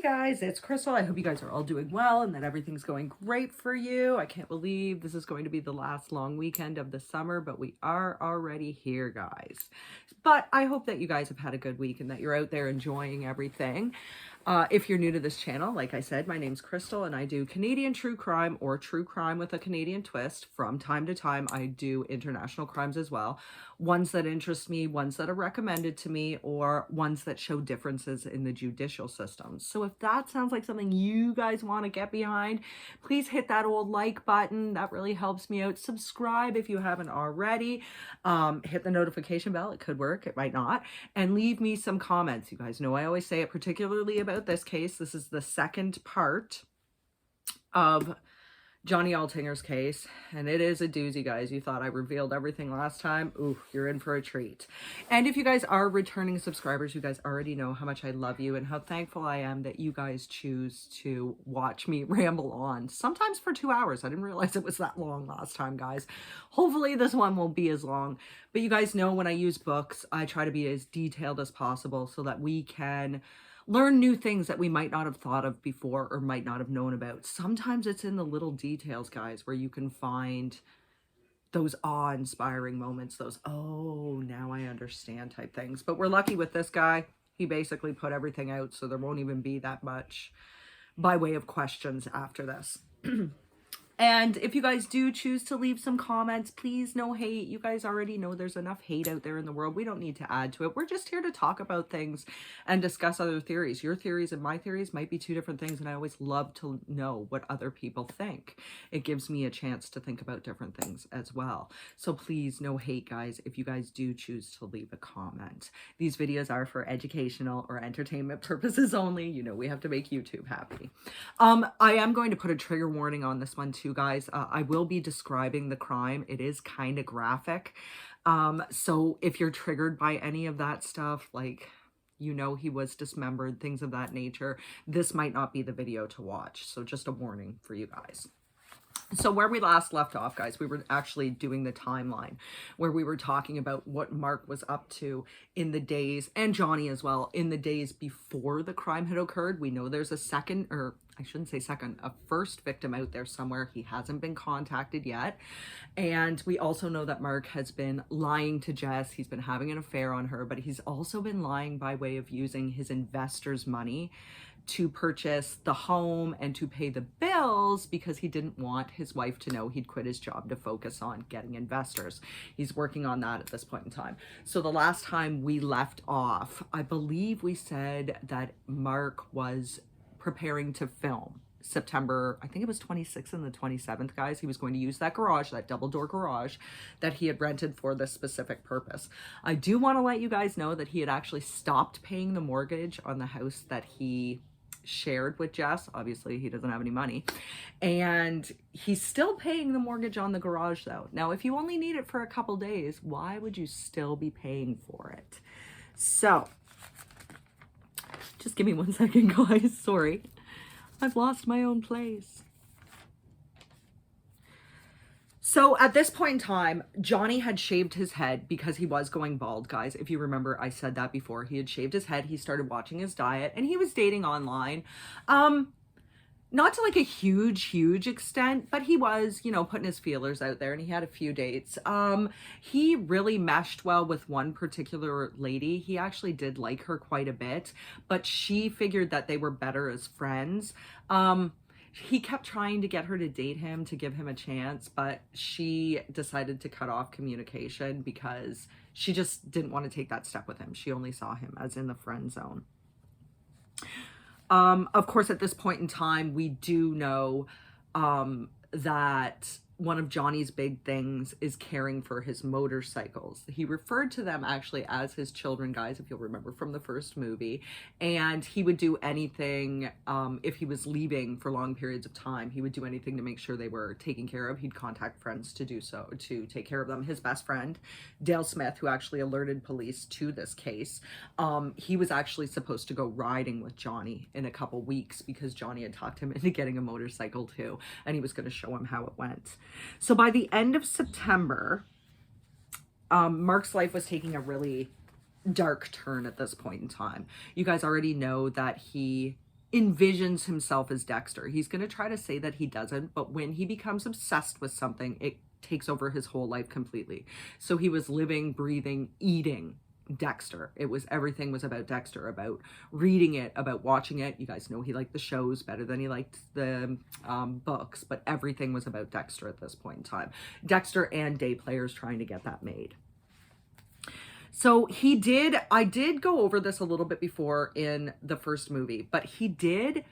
Hey guys, it's Crystal. I hope you guys are all doing well and that everything's going great for you. I can't believe this is going to be the last long weekend of the summer, but we are already here, guys. But I hope that you guys have had a good week and that you're out there enjoying everything. If you're new to this channel, like I said, my name's Crystal and I do Canadian true crime or true crime with a Canadian twist. From time to time, I do international crimes as well. Ones that interest me, ones that are recommended to me, or ones that show differences in the judicial systems. So if that sounds like something you guys want to get behind, please hit that old like button. That really helps me out. Subscribe if you haven't already. Hit the notification bell. It could work, it might not. And leave me some comments. You guys know I always say it, particularly about this case. This is the second part of Johnny Altinger's case, and it is a doozy, guys. You thought I revealed everything last time. Ooh, you're in for a treat. And if you guys are returning subscribers, you guys already know how much I love you and how thankful I am that you guys choose to watch me ramble on, sometimes for 2 hours. I didn't realize it was that long last time, guys. Hopefully this one won't be as long, but you guys know when I use books, I try to be as detailed as possible so that we can learn new things that we might not have thought of before or might not have known about. Sometimes it's in the little details, guys, where you can find those awe-inspiring moments, those, oh, now I understand type things. But we're lucky with this guy. He basically put everything out, so there won't even be that much by way of questions after this. And if you guys do choose to leave some comments, please, no hate. You guys already know there's enough hate out there in the world. We don't need to add to it. We're just here to talk about things and discuss other theories. Your theories and my theories might be two different things, and I always love to know what other people think. It gives me a chance to think about different things as well. So please, no hate, guys, if you guys do choose to leave a comment. These videos are for educational or entertainment purposes only. You know, we have to make YouTube happy. I am going to put a trigger warning on this one too, guys. I will be describing the crime. It is kind of graphic. So if you're triggered by any of that stuff, like, you know, he was dismembered, things of that nature, this might not be the video to watch. So just a warning for you guys. So where we last left off, guys, we were actually doing the timeline where we were talking about what Mark was up to in the days, and Johnny as well, in the days before the crime had occurred. We know there's a second, or I shouldn't say second, a first victim out there somewhere. He hasn't been contacted yet. And we also know that Mark has been lying to Jess. He's been having an affair on her, but he's also been lying by way of using his investors' money to purchase the home and to pay the bills because he didn't want his wife to know he'd quit his job to focus on getting investors. He's working on that at this point in time. So the last time we left off, I believe we said that Mark was preparing to film September, I think it was 26th and the 27th, guys. He was going to use that garage, that double door garage that he had rented for this specific purpose. I do want to let you guys know that he had actually stopped paying the mortgage on the house that he shared with Jess. Obviously he doesn't have any money, and he's still paying the mortgage on the garage though. Now, if you only need it for a couple days, why would you still be paying for it? So just give me 1 second, guys. Sorry, I've lost my own place. So at this point in time, Johnny had shaved his head because he was going bald, guys. If you remember, I said that before. He had shaved his head. He started watching his diet, and he was dating online. Not to like a huge extent, but he was, you know, putting his feelers out there, and he had a few dates. He really meshed well with one particular lady. He actually did like her quite a bit, but she figured that they were better as friends. He kept trying to get her to date him, to give him a chance, but she decided to cut off communication because she just didn't want to take that step with him. She only saw him as in the friend zone. Of course, at this point in time, we do know that one of Johnny's big things is caring for his motorcycles. He referred to them actually as his children, guys, if you'll remember from the first movie. And he would do anything, if he was leaving for long periods of time, he would do anything to make sure they were taken care of. He'd contact friends to do so, to take care of them. His best friend, Dale Smith, who actually alerted police to this case, he was actually supposed to go riding with Johnny in a couple weeks because Johnny had talked him into getting a motorcycle too, and he was going to show him how it went. So by the end of September, Mark's life was taking a really dark turn at this point in time. You guys already know that he envisions himself as Dexter. He's going to try to say that he doesn't, but when he becomes obsessed with something, it takes over his whole life completely. So he was living, breathing, eating Dexter. Everything was about Dexter, about reading it, about watching it. You guys know he liked the shows better than he liked the books, but everything was about Dexter at this point in time. Dexter and Day Players trying to get that made. So I did go over this a little bit before in the first movie, but he did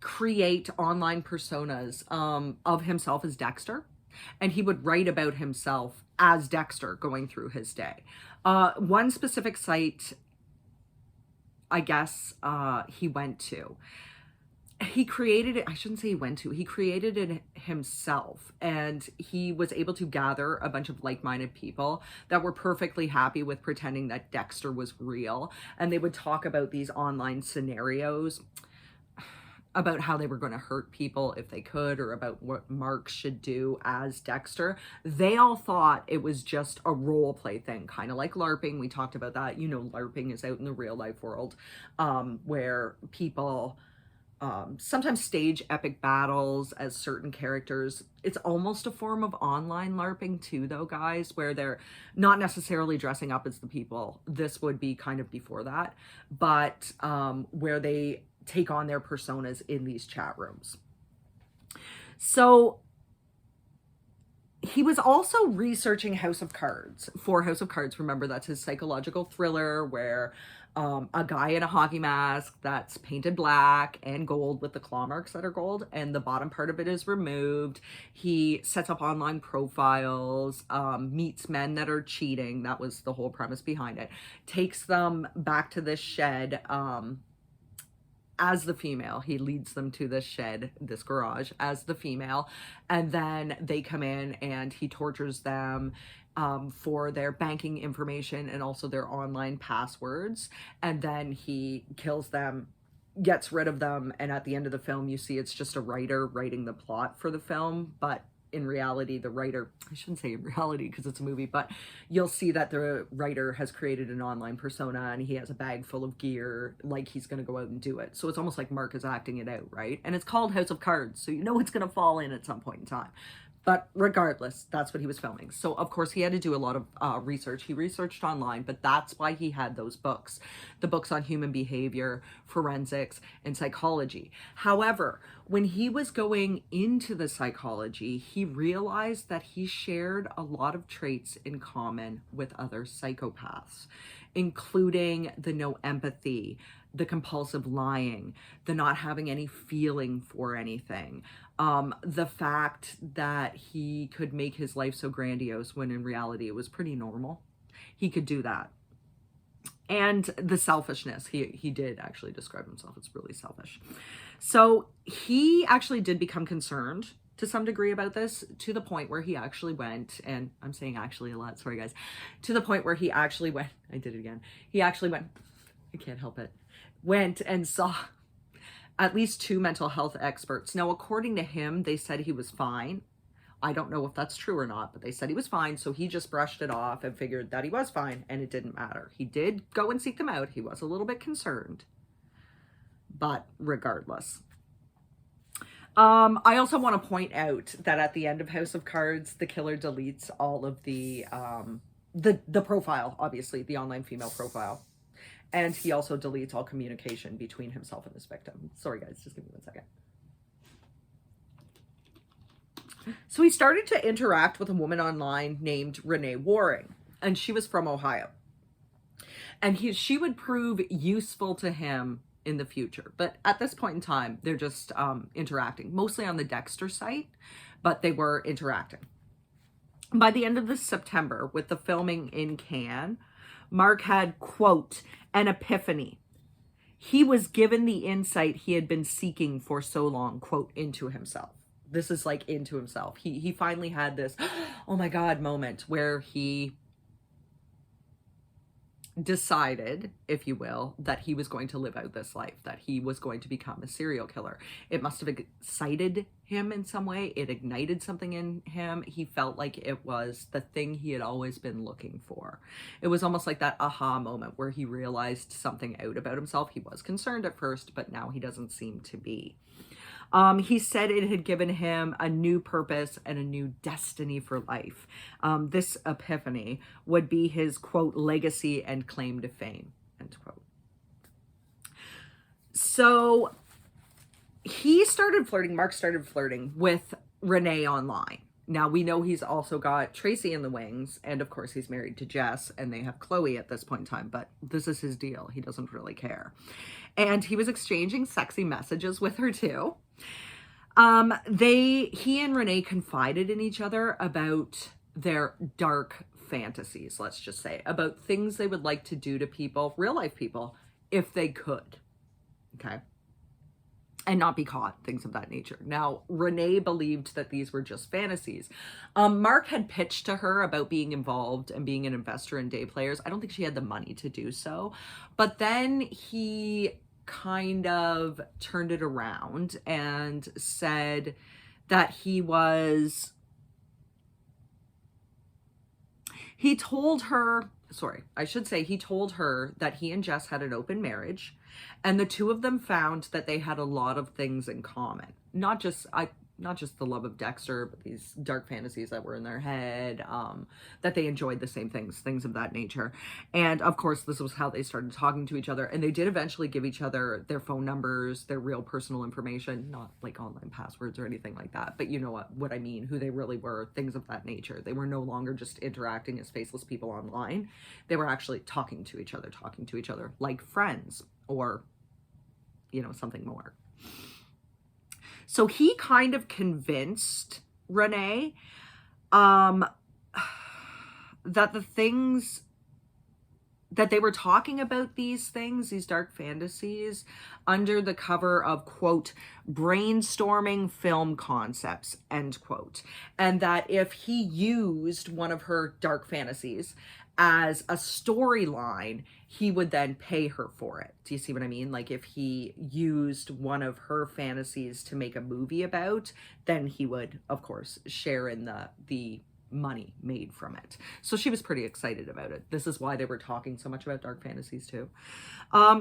create online personas of himself as Dexter, and he would write about himself as Dexter going through his day. One specific site, I guess, he went to. He created it, I shouldn't say he went to, he created it himself, and he was able to gather a bunch of like-minded people that were perfectly happy with pretending that Dexter was real, and they would talk about these online scenarios about how they were going to hurt people if they could, or about what Mark should do as Dexter. They all thought it was just a role play thing, kind of like LARPing. We talked about that. You know, LARPing is out in the real life world, where people sometimes stage epic battles as certain characters. It's almost a form of online LARPing too, though, guys, where they're not necessarily dressing up as the people. This would be kind of before that, but where they take on their personas in these chat rooms. So he was also researching House of Cards. For House of Cards, remember, that's his psychological thriller where a guy in a hockey mask that's painted black and gold with the claw marks that are gold, and the bottom part of it is removed. He sets up online profiles, meets men that are cheating. That was the whole premise behind it. Takes them back to this shed as the female. He leads them to this shed, this garage, as the female, and then they come in and he tortures them for their banking information and also their online passwords, and then he kills them, gets rid of them, and at the end of the film you see it's just a writer writing the plot for the film, but in reality the writer, I shouldn't say in reality because it's a movie, but you'll see that the writer has created an online persona and he has a bag full of gear, like he's going to go out and do it. So it's almost like Mark is acting it out, right? And it's called House of Cards, so you know it's going to fall in at some point in time. But regardless, that's what he was filming. So, of course, he had to do a lot of research. He researched online, but that's why he had those books. The books on human behavior, forensics, and psychology. However, when he was going into the psychology, he realized that he shared a lot of traits in common with other psychopaths, including the no empathy, the compulsive lying, the not having any feeling for anything, the fact that he could make his life so grandiose when in reality it was pretty normal. He could do that. And the selfishness. He did actually describe himself as really selfish. So he actually did become concerned to some degree about this, to the point where he actually went, and I'm saying actually a lot, sorry guys, to the point where he actually went, I did it again, he actually went, I can't help it, went and saw at least 2 mental health experts. Now, according to him, they said he was fine. I don't know if that's true or not, but they said he was fine, so he just brushed it off and figured that he was fine, and it didn't matter. He did go and seek them out. He was a little bit concerned, but regardless. I also want to point out that at the end of House of Cards, the killer deletes all of the profile, obviously, the online female profile. And he also deletes all communication between himself and his victim. Sorry, guys, just give me 1 second. So he started to interact with a woman online named Renee Waring, and she was from Ohio. And she would prove useful to him in the future. But at this point in time, they're just interacting, mostly on the Dexter site, but they were interacting. By the end of this September, with the filming in Cannes, Mark had, quote, an epiphany. He was given the insight he had been seeking for so long, quote, into himself. This is like into himself. He finally had this, oh my God, moment where he decided, if you will, that he was going to live out this life, that he was going to become a serial killer. It must have excited him in some way. It ignited something in him. He felt like it was the thing he had always been looking for. It was almost like that aha moment where he realized something out about himself. He was concerned at first, but now he doesn't seem to be. He said it had given him a new purpose and a new destiny for life. This epiphany would be his, quote, legacy and claim to fame, end quote. So Mark started flirting with Renee online. Now, we know he's also got Tracy in the wings, and of course he's married to Jess, and they have Chloe at this point in time, but this is his deal. He doesn't really care. And he was exchanging sexy messages with her too. He and Renee confided in each other about their dark fantasies, let's just say, about things they would like to do to people, real life people, if they could. Okay. And not be caught, things of that nature. Now, Renee believed that these were just fantasies. Mark had pitched to her about being involved and being an investor in day players. I don't think she had the money to do so. But then he kind of turned it around and said that he told her that he and Jess had an open marriage, and the two of them found that they had a lot of things in common. Not just the love of Dexter, but these dark fantasies that were in their head, that they enjoyed the same things of that nature. And of course, this was how they started talking to each other. And they did eventually give each other their phone numbers, their real personal information, not like online passwords or anything like that. But you know what I mean, who they really were, things of that nature. They were no longer just interacting as faceless people online. They were actually talking to each other like friends, or, you know, something more. So he kind of convinced Renee that the things that they were talking about, these dark fantasies, under the cover of, quote, brainstorming film concepts, end quote. And that if he used one of her dark fantasies as a storyline, he would then pay her for it. Do you see what I mean? Like if he used one of her fantasies to make a movie about, then he would, of course, share in the money made from it. So she was pretty excited about it. This is why they were talking so much about dark fantasies too.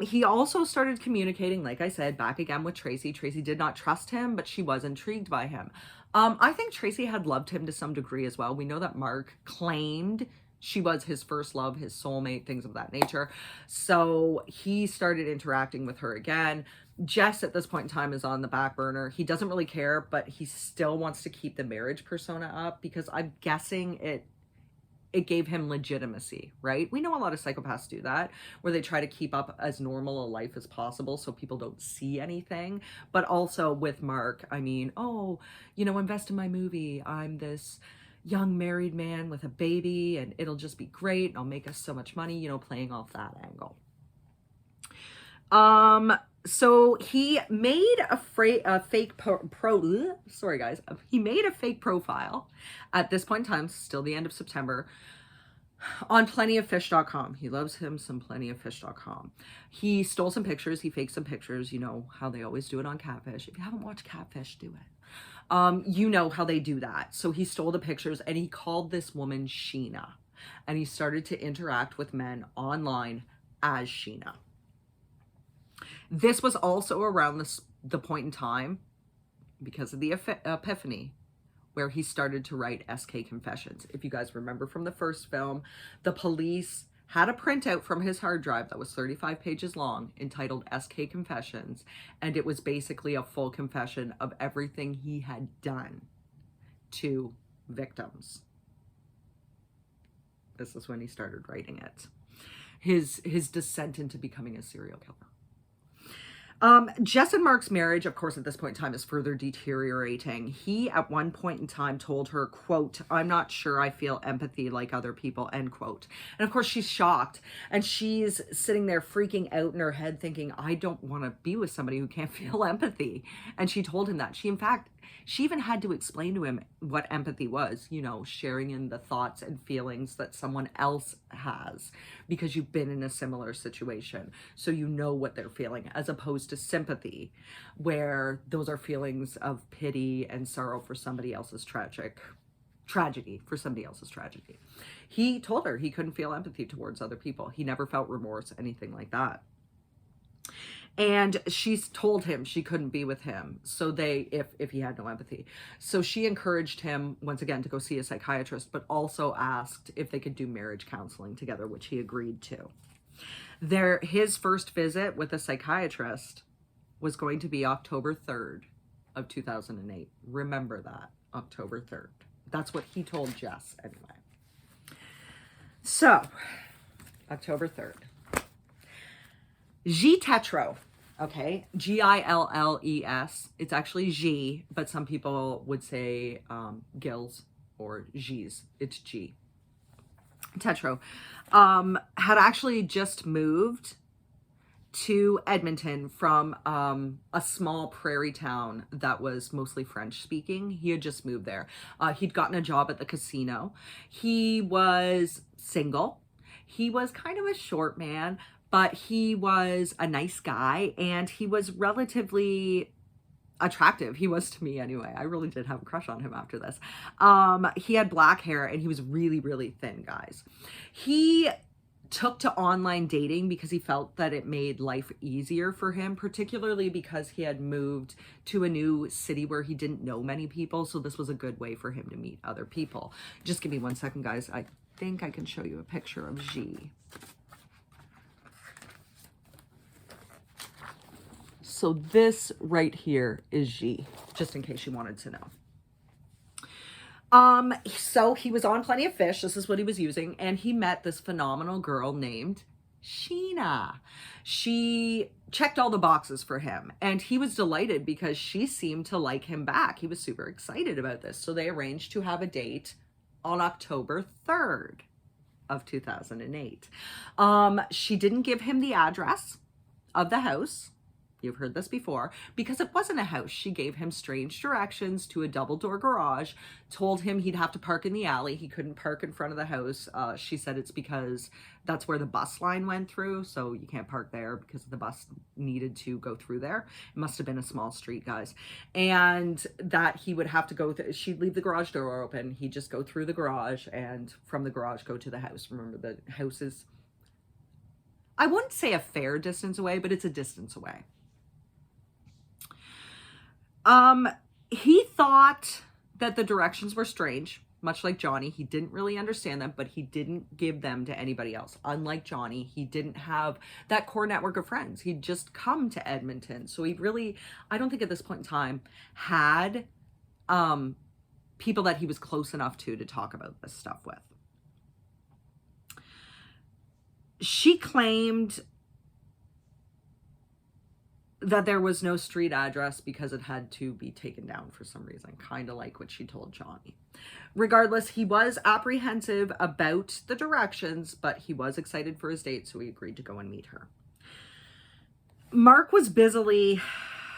He also started communicating, like I said, back again with Tracy. Tracy did not trust him, but she was intrigued by him. I think Tracy had loved him to some degree as well. We know that Mark claimed she was his first love, his soulmate, things of that nature. So he started interacting with her again. Jess at this point in time is on the back burner. He doesn't really care, but he still wants to keep the marriage persona up because I'm guessing it gave him legitimacy, right? We know a lot of psychopaths do that, where they try to keep up as normal a life as possible so people don't see anything. But also with Mark, I mean, oh, you know, invest in my movie. I'm this young married man with a baby and it'll just be great and I'll make us so much money, you know, playing off that angle. So he made he made a fake profile at this point in time, still the end of September, on plentyoffish.com. He loves him some plentyoffish.com. He stole some pictures. He faked some pictures. You know how they always do it on Catfish. If you haven't watched Catfish, do it. You know how they do that. So he stole the pictures and he called this woman Sheena. And he started to interact with men online as Sheena. This was also around the point in time, because of the epiphany, where he started to write SK Confessions. If you guys remember from the first film, the police had a printout from his hard drive that was 35 pages long entitled SK Confessions, and it was basically a full confession of everything he had done to victims. This is when he started writing it. His descent into becoming a serial killer. Jess and Mark's marriage, of course, at this point in time is further deteriorating. He, at one point in time, told her, quote, "I'm not sure I feel empathy like other people," end quote. And of course, she's shocked. And she's sitting there freaking out in her head thinking, I don't want to be with somebody who can't feel empathy. And she told him that. She even had to explain to him what empathy was, you know, sharing in the thoughts and feelings that someone else has because you've been in a similar situation. So you know what they're feeling, as opposed to sympathy, where those are feelings of pity and sorrow for somebody else's tragedy, for somebody else's tragedy. He told her he couldn't feel empathy towards other people. He never felt remorse, anything like that. And she's told him she couldn't be with him. So if he had no empathy. So she encouraged him once again to go see a psychiatrist, but also asked if they could do marriage counseling together, which he agreed to. His first visit with a psychiatrist was going to be October 3rd of 2008. Remember that, October 3rd. That's what he told Jess anyway. So, October 3rd. Gilles Tétrault, okay, Gilles. It's actually G, but some people would say Gilles or G's. It's G. Tétrault had actually just moved to Edmonton from a small prairie town that was mostly French speaking. He had just moved there. He'd gotten a job at the casino. He was single. He was kind of a short man, but he was a nice guy, and he was relatively attractive. He was to me anyway. I really did have a crush on him after this. He had black hair, and he was really, really thin, guys. He took to online dating because he felt that it made life easier for him, particularly because he had moved to a new city where he didn't know many people. So this was a good way for him to meet other people. Just give me 1 second, guys. I think I can show you a picture of G. So this right here is G, just in case you wanted to know. So he was on Plenty of Fish. This is what he was using. And he met this phenomenal girl named Sheena. She checked all the boxes for him, and he was delighted because she seemed to like him back. He was super excited about this. So they arranged to have a date on October 3rd of 2008. She didn't give him the address of the house. You've heard this before. Because it wasn't a house, she gave him strange directions to a double-door garage, told him he'd have to park in the alley. He couldn't park in front of the house. She said it's because that's where the bus line went through, so you can't park there because the bus needed to go through there. It must have been a small street, guys. And that he would have to go, she'd leave the garage door open. He'd just go through the garage, and from the garage go to the house. Remember, the house is, I wouldn't say a fair distance away, but it's a distance away. He thought that the directions were strange, much like Johnny. He didn't really understand them, but he didn't give them to anybody else. Unlike Johnny, he didn't have that core network of friends. He'd just come to Edmonton. So he really, I don't think at this point in time, had people that he was close enough to talk about this stuff with. She claimed that there was no street address because it had to be taken down for some reason, kind of like what she told Johnny. Regardless, he was apprehensive about the directions, but he was excited for his date, so he agreed to go and meet her. Mark was busily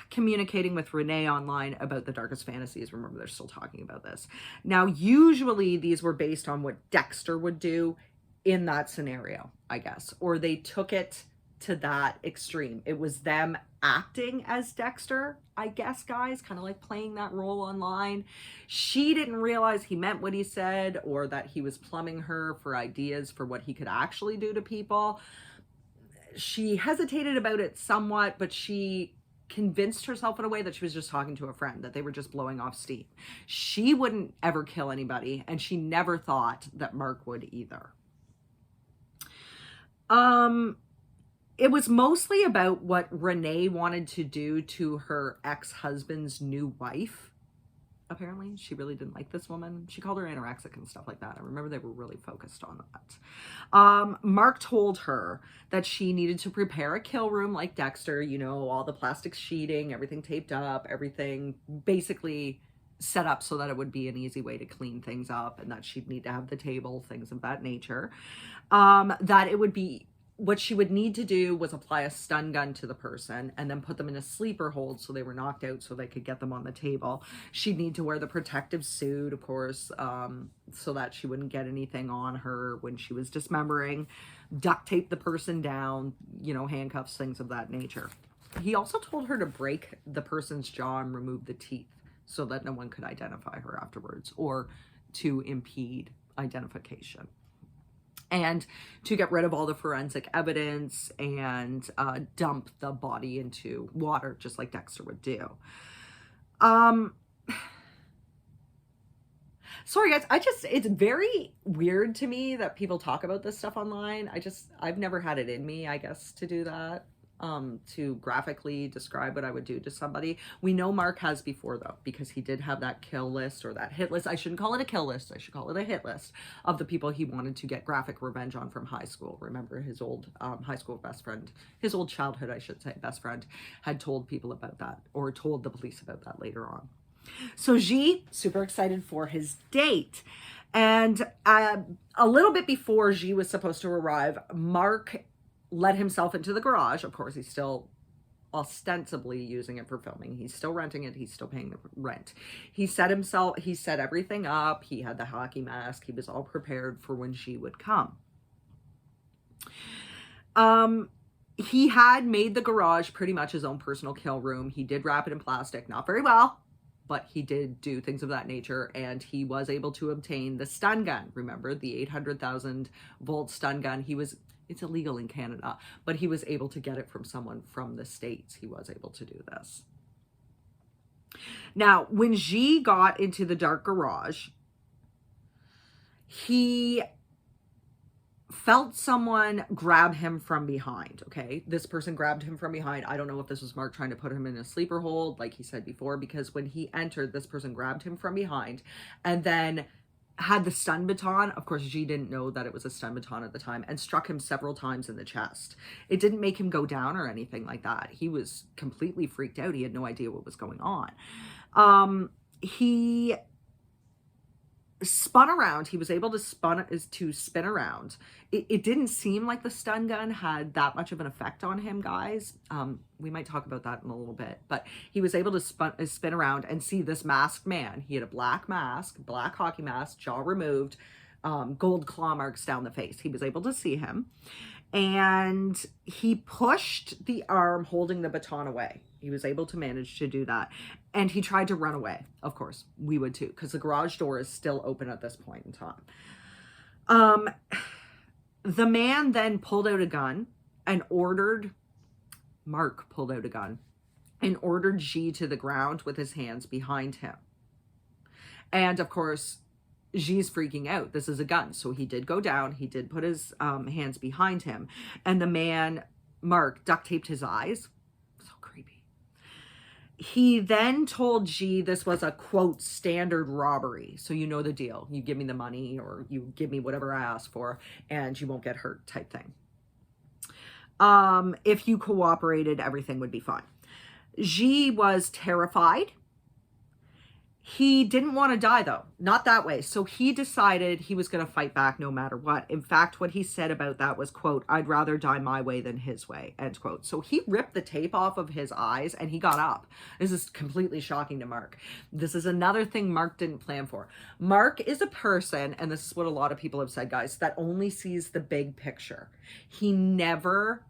communicating with Renee online about the darkest fantasies. Remember, they're still talking about this. Now, usually these were based on what Dexter would do in that scenario, I guess, or they took it to that extreme. It was them acting as Dexter, I guess, guys, kind of like playing that role online. She didn't realize he meant what he said, or that he was plumbing her for ideas for what he could actually do to people. She hesitated about it somewhat, but she convinced herself in a way that she was just talking to a friend, that they were just blowing off steam. She wouldn't ever kill anybody, and she never thought that Mark would either. It was mostly about what Renee wanted to do to her ex-husband's new wife. apparently. She really didn't like this woman. She called her anorexic and stuff like that. I remember they were really focused on that. Mark told her that she needed to prepare a kill room like Dexter, you know, all the plastic sheeting, everything taped up, everything basically set up so that it would be an easy way to clean things up, and that she'd need to have the table, things of that nature. That it would be, what she would need to do was apply a stun gun to the person and then put them in a sleeper hold so they were knocked out so they could get them on the table. She'd need to wear the protective suit, of course, so that she wouldn't get anything on her when she was dismembering, duct tape the person down, you know, handcuffs, things of that nature. He also told her to break the person's jaw and remove the teeth so that no one could identify her afterwards, or to impede identification, and to get rid of all the forensic evidence and dump the body into water, just like Dexter would do. Sorry guys, it's very weird to me that people talk about this stuff online. I've never had it in me, I guess, to do that. To graphically describe what I would do to somebody. We know Mark has before, though, because he did have that kill list, or that hit list. I shouldn't call it a kill list. I should call it a hit list of the people he wanted to get graphic revenge on from high school. Remember, his old high school best friend, his old childhood, I should say, best friend, had told people about that, or told the police about that later on. So G, super excited for his date. And a little bit before G was supposed to arrive, Mark let himself into the garage. Of course, he's still ostensibly using it for filming. He's still renting it. He's still paying the rent. He set everything up. He had the hockey mask. He was all prepared for when she would come. He had made the garage pretty much his own personal kill room. He did wrap it in plastic, not very well, but he did do things of that nature, and he was able to obtain the stun gun. Remember, the 800,000 volt stun gun. It's illegal in Canada, but he was able to get it from someone from the States. He was able to do this. Now, when G got into the dark garage, he felt someone grab him from behind, okay? This person grabbed him from behind. I don't know if this was Mark trying to put him in a sleeper hold, like he said before, because when he entered, this person grabbed him from behind and then had the stun baton. Of course, G didn't know that it was a stun baton at the time, and struck him several times in the chest. It didn't make him go down or anything like that. He was completely freaked out. He had no idea what was going on. He spun around. He was able to spin around. It didn't seem like the stun gun had that much of an effect on him, guys. We might talk about that in a little bit, but he was able to spin around and see this masked man. He had a black mask, black hockey mask, jaw removed, gold claw marks down the face. He was able to see him, and he pushed the arm holding the baton away. He was able to manage to do that. And he tried to run away. Of course, we would too, because the garage door is still open at this point in time. The man then pulled out a gun and Mark pulled out a gun and ordered G to the ground with his hands behind him. And of course, G's freaking out. This is a gun. So he did go down. He did put his hands behind him. And the man, Mark, duct taped his eyes. So creepy. He then told G this was a, quote, standard robbery. So you know the deal. You give me the money, or you give me whatever I ask for, and you won't get hurt type thing. If you cooperated, everything would be fine. G was terrified. He didn't want to die, though. Not that way. So he decided he was going to fight back no matter what. In fact, what he said about that was, quote, "I'd rather die my way than his way," end quote. So he ripped the tape off of his eyes and he got up. This is completely shocking to Mark. This is another thing Mark didn't plan for. Mark is a person, and this is what a lot of people have said, guys, that only sees the big picture. He never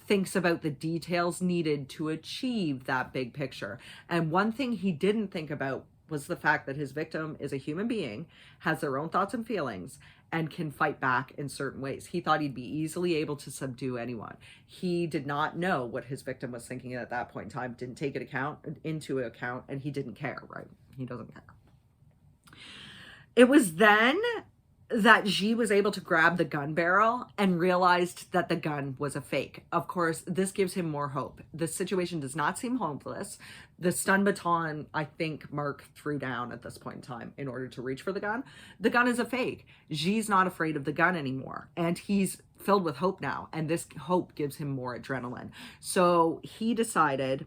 thinks about the details needed to achieve that big picture. And one thing he didn't think about was the fact that his victim is a human being, has their own thoughts and feelings, and can fight back in certain ways. He thought he'd be easily able to subdue anyone. He did not know what his victim was thinking at that point in time, didn't take it into account, and he didn't care, right? He doesn't care. It was then that G was able to grab the gun barrel and realized that the gun was a fake. Of course, this gives him more hope. The situation does not seem hopeless. The stun baton, I think Mark threw down at this point in time in order to reach for the gun. The gun is a fake. G's not afraid of the gun anymore, and he's filled with hope now, and this hope gives him more adrenaline. So he decided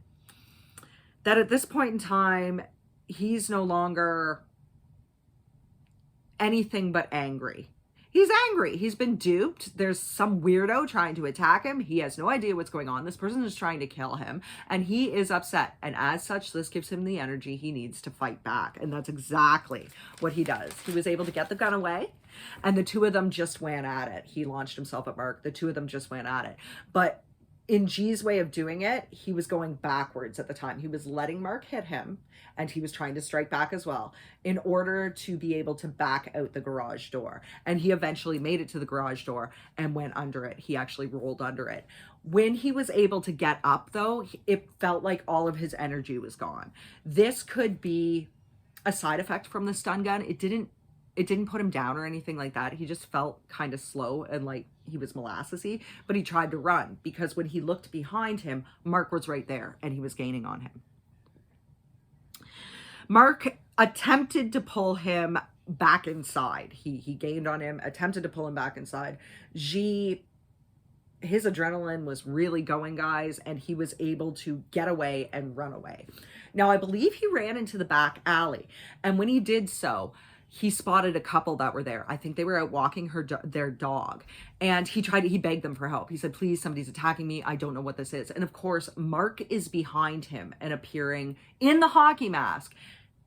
that at this point in time, he's no longer anything but angry. He's angry. He's been duped. There's some weirdo trying to attack him. He has no idea what's going on. This person is trying to kill him, and he is upset. And as such, this gives him the energy he needs to fight back. And that's exactly what he does. He was able to get the gun away, and the two of them just went at it. He launched himself at Mark. The two of them just went at it. But in G's way of doing it, he was going backwards at the time. He was letting Mark hit him, and he was trying to strike back as well in order to be able to back out the garage door. And he eventually made it to the garage door and went under it. He actually rolled under it. When he was able to get up, though, it felt like all of his energy was gone. This could be a side effect from the stun gun. It didn't put him down or anything like that. He just felt kind of slow and like he was molassesy, but he tried to run because when he looked behind him, Mark was right there and he was gaining on him. Mark attempted to pull him back inside. He gained on him, attempted to pull him back inside. His adrenaline was really going, guys, and he was able to get away and run away. Now, I believe he ran into the back alley, and when he did so, he spotted a couple that were there. I think they were out walking their dog, and he begged them for help. He said, please, somebody's attacking me. I don't know what this is. And of course, Mark is behind him and appearing in the hockey mask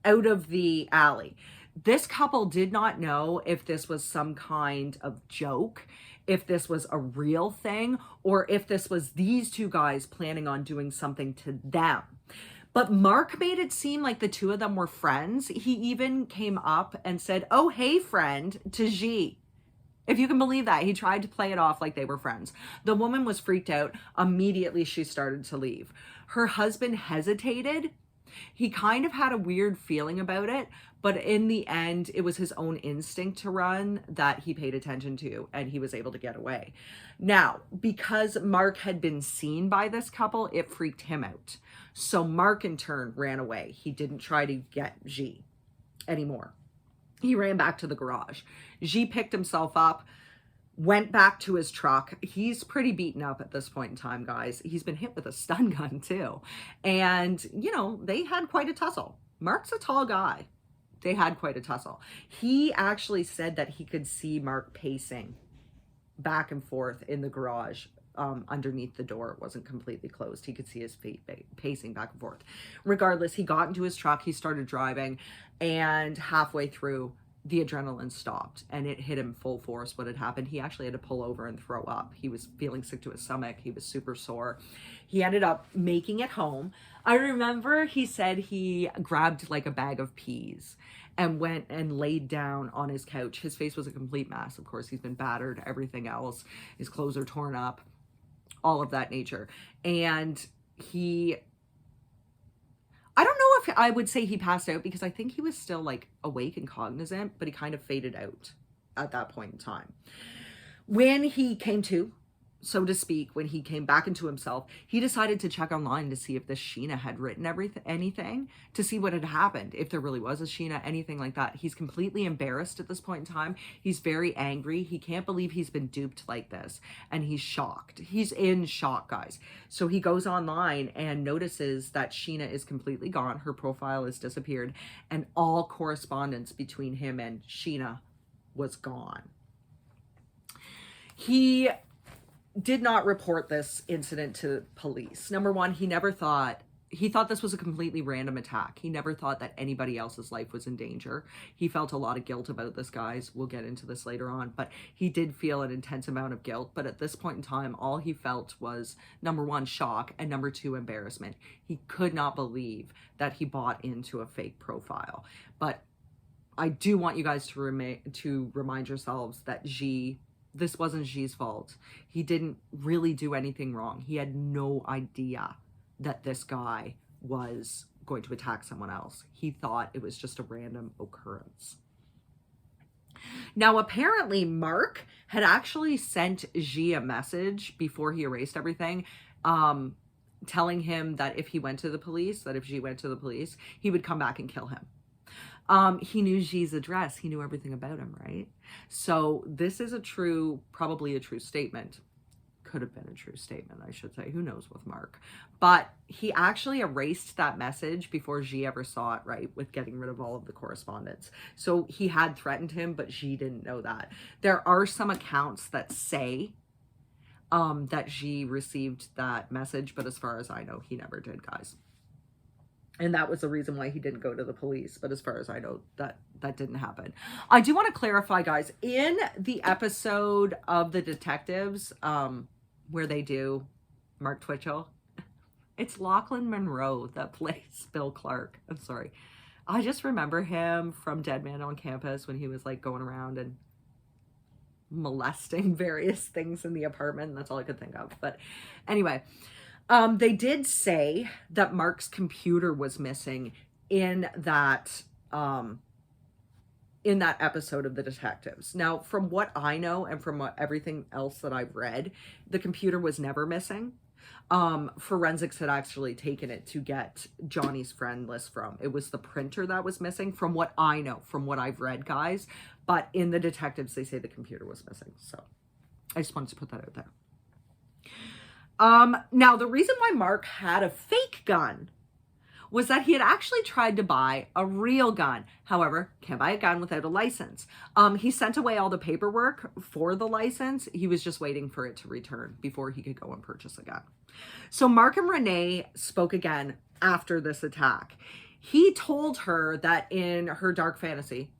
out of the alley. This couple did not know if this was some kind of joke, if this was a real thing, or if this was these two guys planning on doing something to them. But Mark made it seem like the two of them were friends. He even came up and said, oh, hey, friend, to G. If you can believe that. He tried to play it off like they were friends. The woman was freaked out. Immediately, she started to leave. Her husband hesitated. He kind of had a weird feeling about it, but in the end, it was his own instinct to run that he paid attention to, and he was able to get away. Now, because Mark had been seen by this couple, it freaked him out. So Mark, in turn, ran away. He didn't try to get G anymore. He ran back to the garage. G picked himself up, went back to his truck. He's pretty beaten up at this point in time, guys. He's been hit with a stun gun too. And, you know, they had quite a tussle. Mark's a tall guy. They had quite a tussle. He actually said that he could see Mark pacing back and forth in the garage underneath the door. It wasn't completely closed. He could see his feet pacing back and forth. Regardless, he got into his truck. He started driving, and halfway through, the adrenaline stopped and it hit him full force. What had happened, he actually had to pull over and throw up. He was feeling sick to his stomach. He was super sore. He ended up making it home. I remember he said he grabbed like a bag of peas and went and laid down on his couch. His face was a complete mess. Of course, he's been battered, everything else. His clothes are torn up, all of that nature. And I don't know if I would say he passed out, because I think he was still like awake and cognizant, but he kind of faded out at that point in time. When he came to, so to speak, when he came back into himself, he decided to check online to see if this Sheena had written anything, to see what had happened, if there really was a Sheena, anything like that. He's completely embarrassed at this point in time. He's very angry. He can't believe he's been duped like this, and he's shocked. He's in shock, guys. So he goes online and notices that Sheena is completely gone. Her profile has disappeared, and all correspondence between him and Sheena was gone. He did not report this incident to police. Number one, he thought this was a completely random attack. He never thought that anybody else's life was in danger. He felt a lot of guilt about this, guys. We'll get into this later on, but he did feel an intense amount of guilt. But at this point in time, all he felt was, number one, shock, and number two, embarrassment. He could not believe that he bought into a fake profile. But I do want you guys to remind yourselves that this wasn't G's fault. He didn't really do anything wrong. He had no idea that this guy was going to attack someone else. He thought it was just a random occurrence. Now, apparently, Mark had actually sent G a message before he erased everything, telling him that if he went to the police, that if G went to the police, he would come back and kill him. He knew G's address. He knew everything about him, right? So this is probably a true statement. Could have been a true statement, I should say. Who knows with Mark? But he actually erased that message before G ever saw it, right? With getting rid of all of the correspondence. So he had threatened him, but G didn't know that. There are some accounts that say that G received that message, but as far as I know, he never did, guys. And that was the reason why he didn't go to the police. But as far as I know, that didn't happen. I do want to clarify, guys, in the episode of The Detectives, where they do Mark Twitchell, it's Lachlan Monroe that plays Bill Clark. I'm sorry. I just remember him from Dead Man on Campus when he was like going around and molesting various things in the apartment. That's all I could think of. But anyway, they did say that Mark's computer was missing in that episode of The Detectives. Now, from what I know and from everything else that I've read, the computer was never missing. Forensics had actually taken it to get Johnny's friend list from. It was the printer that was missing, from what I know, from what I've read, guys. But in The Detectives, they say the computer was missing. So I just wanted to put that out there. Now, the reason why Mark had a fake gun was that he had actually tried to buy a real gun. However, can't buy a gun without a license. He sent away all the paperwork for the license. He was just waiting for it to return before he could go and purchase a gun. So Mark and Renee spoke again after this attack. He told her that in her dark fantasy,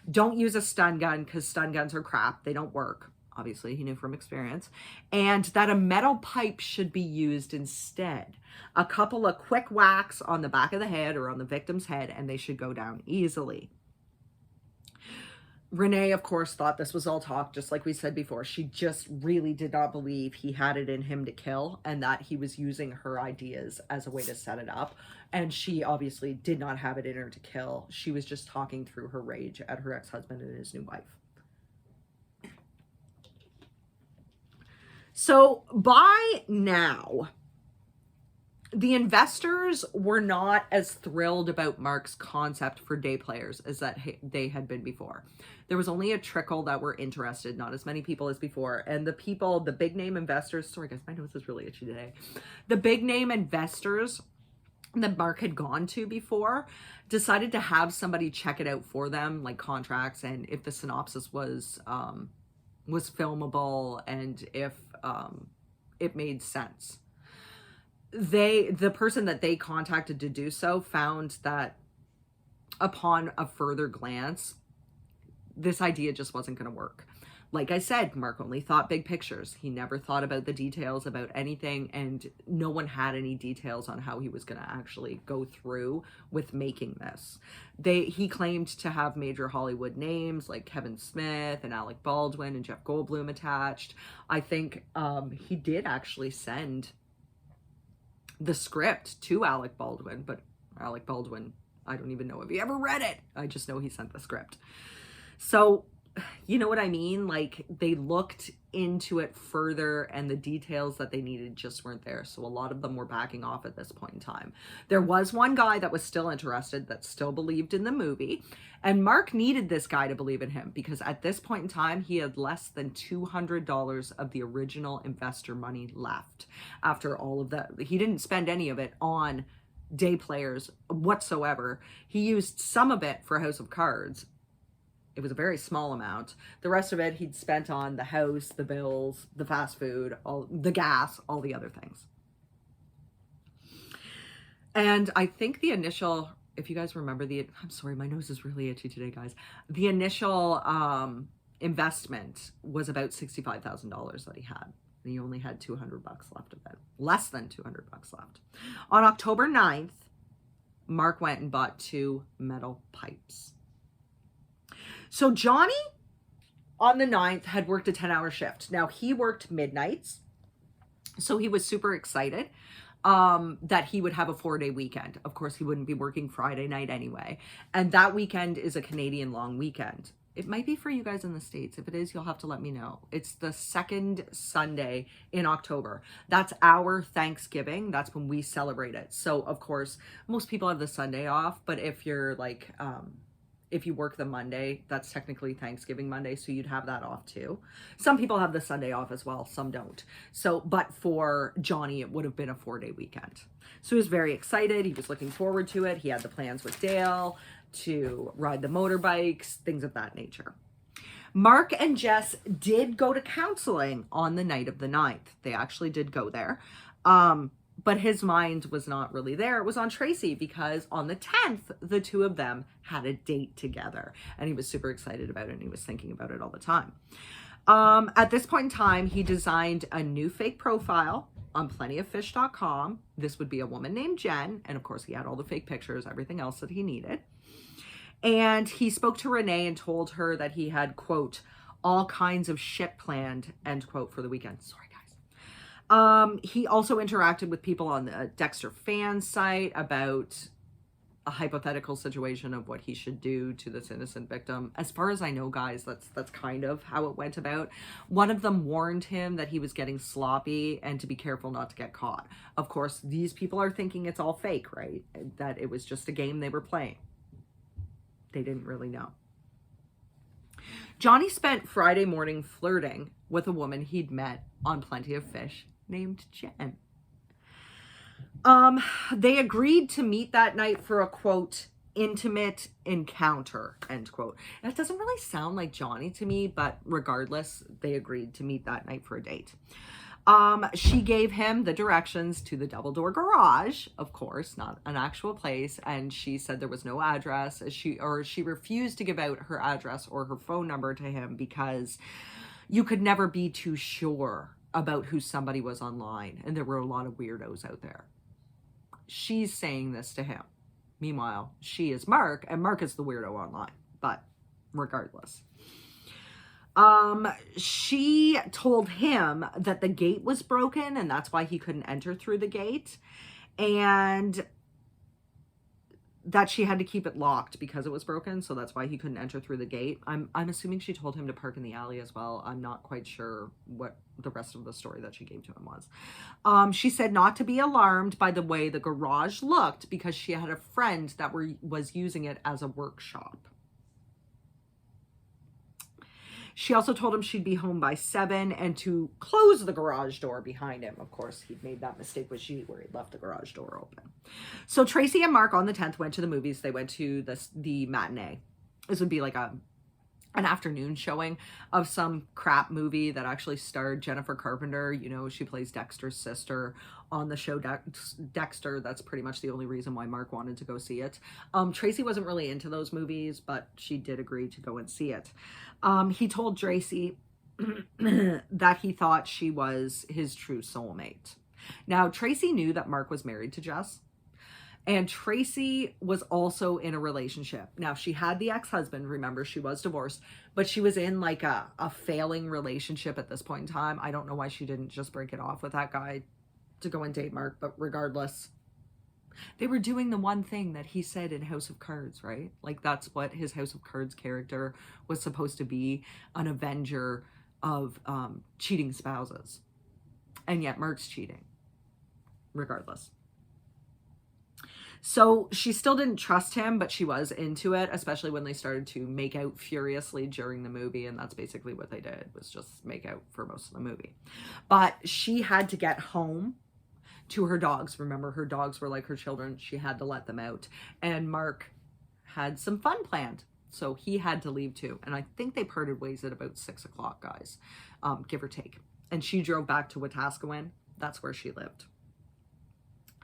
don't use a stun gun because stun guns are crap. They don't work. Obviously, he knew from experience. And that a metal pipe should be used instead. A couple of quick whacks on the back of the head or on the victim's head, and they should go down easily. Renee, of course, thought this was all talk, just like we said before. She just really did not believe he had it in him to kill and that he was using her ideas as a way to set it up. And she obviously did not have it in her to kill. She was just talking through her rage at her ex-husband and his new wife. So by now, the investors were not as thrilled about Mark's concept for day players as that they had been before. There was only a trickle that were interested, not as many people as before. And the big name investors, sorry guys, my nose is really itchy today. The big name investors that Mark had gone to before decided to have somebody check it out for them, like contracts, and if the synopsis was filmable and if it made sense. The person that they contacted to do so found that upon a further glance, this idea just wasn't going to work. Like I said, Mark only thought big pictures. He never thought about the details about anything, and no one had any details on how he was going to actually go through with making this. He claimed to have major Hollywood names like Kevin Smith and Alec Baldwin and Jeff Goldblum attached. I think he did actually send the script to Alec Baldwin, but Alec Baldwin, I don't even know if he ever read it. I just know he sent the script. So, you know what I mean? Like, they looked into it further and the details that they needed just weren't there. So a lot of them were backing off at this point in time. There was one guy that was still interested, that still believed in the movie. And Mark needed this guy to believe in him because at this point in time, he had less than $200 of the original investor money left. After all of that, he didn't spend any of it on day players whatsoever. He used some of it for House of Cards. It was a very small amount. The rest of it he'd spent on the house, the bills, the fast food, all the gas, all the other things. And I think the initial, if you guys remember I'm sorry, my nose is really itchy today, guys. The initial investment was about $65,000 that he had. And he only had $200 left of it. Less than $200 left. On October 9th, Mark went and bought 2 metal pipes. So Johnny, on the 9th, had worked a 10-hour shift. Now, he worked midnights, so he was super excited that he would have a 4-day weekend. Of course, he wouldn't be working Friday night anyway. And that weekend is a Canadian long weekend. It might be for you guys in the States. If it is, you'll have to let me know. It's the second Sunday in October. That's our Thanksgiving. That's when we celebrate it. So, of course, most people have the Sunday off, but if you're like, if you work the Monday, that's technically Thanksgiving Monday, so you'd have that off too. Some people have the Sunday off as well, some don't. So, but for Johnny, it would have been a 4-day weekend. So he was very excited. He was looking forward to it. He had the plans with Dale to ride the motorbikes, things of that nature. Mark and Jess did go to counseling on the night of the 9th. They actually did go there. But his mind was not really there. It was on Tracy because on the 10th, the two of them had a date together. And he was super excited about it and he was thinking about it all the time. At this point in time, he designed a new fake profile on plentyoffish.com. This would be a woman named Jen. And of course, he had all the fake pictures, everything else that he needed. And he spoke to Renee and told her that he had, quote, all kinds of shit planned, end quote, for the weekend. Sorry, guys. He also interacted with people on the Dexter fan site about a hypothetical situation of what he should do to this innocent victim. As far as I know, guys, that's kind of how it went about. One of them warned him that he was getting sloppy and to be careful not to get caught. Of course, these people are thinking it's all fake, right? That it was just a game they were playing. They didn't really know. Johnny spent Friday morning flirting with a woman he'd met on Plenty of Fish named Jen. They agreed to meet that night for a, quote, intimate encounter, end quote. That doesn't really sound like Johnny to me, but regardless, they agreed to meet that night for a date. She gave him the directions to the double door garage, of course, not an actual place. And she said there was no address. She refused to give out her address or her phone number to him because you could never be too sure about who somebody was online. And there were a lot of weirdos out there. She's saying this to him. Meanwhile, she is Mark and Mark is the weirdo online, but regardless. She told him that the gate was broken and that's why he couldn't enter through the gate, and that she had to keep it locked because it was broken, so that's why he couldn't enter through the gate. I'm assuming she told him to park in the alley as well. I'm not quite sure what the rest of the story that she gave to him was. She said not to be alarmed by the way the garage looked because she had a friend that was using it as a workshop. She also told him she'd be home by 7 and to close the garage door behind him. Of course, he'd made that mistake with G where he left the garage door open. So Tracy and Mark on the 10th went to the movies. They went to the matinee. This would be like an afternoon showing of some crap movie that actually starred Jennifer Carpenter. You know, she plays Dexter's sister on the show Dexter. That's pretty much the only reason why Mark wanted to go see it. Tracy wasn't really into those movies, but she did agree to go and see it. He told Tracy that he thought she was his true soulmate. Now, Tracy knew that Mark was married to Jess. And Tracy was also in a relationship. Now, she had the ex-husband. Remember, she was divorced. But she was in like a failing relationship at this point in time. I don't know why she didn't just break it off with that guy to go and date Mark. But regardless, they were doing the one thing that he said in House of Cards, right? Like that's what his House of Cards character was supposed to be, an avenger of cheating spouses. And yet Mark's cheating, regardless. So she still didn't trust him, but she was into it, especially when they started to make out furiously during the movie. And that's basically what they did, was just make out for most of the movie. But she had to get home to her dogs. Remember, her dogs were like her children. She had to let them out. And Mark had some fun planned, so he had to leave too. And I think they parted ways at about 6 o'clock, guys, give or take. And she drove back to Wetaskiwin. That's where she lived.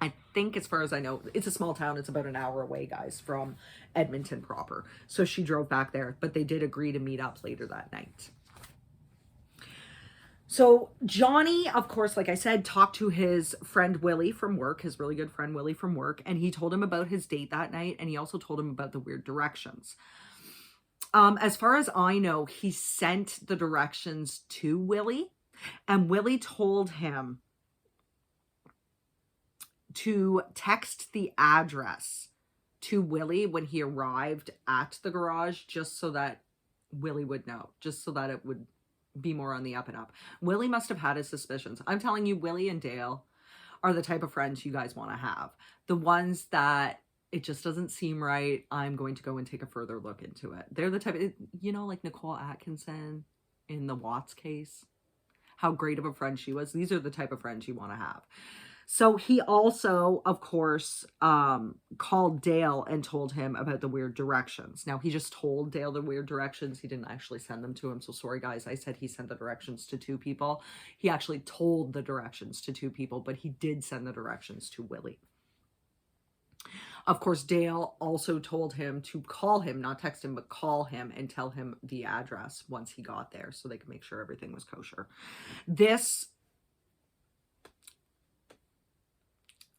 I think, as far as I know, it's a small town. It's about an hour away, guys, from Edmonton proper. So she drove back there, but they did agree to meet up later that night. So Johnny, of course, like I said, talked to his friend Willie from work, his really good friend Willie from work, and he told him about his date that night, and he also told him about the weird directions. As far as I know, he sent the directions to Willie, and Willie told him to text the address to Willie when he arrived at the garage, just so that Willie would know, just so that it would be more on the up and up. Willie must have had his suspicions. I'm telling you, Willie and Dale are the type of friends you guys want to have. The ones that it just doesn't seem right. I'm going to go and take a further look into it. They're the type of, you know, like Nicole Atkinson in the Watts case, how great of a friend she was. These are the type of friends you want to have. So he also, of course, called Dale and told him about the weird directions. Now, he just told Dale the weird directions. He didn't actually send them to him. So sorry, guys. I said he sent the directions to 2 people. He actually told the directions to 2 people, but he did send the directions to Willie. Of course, Dale also told him to call him, not text him, but call him and tell him the address once he got there so they could make sure everything was kosher. This...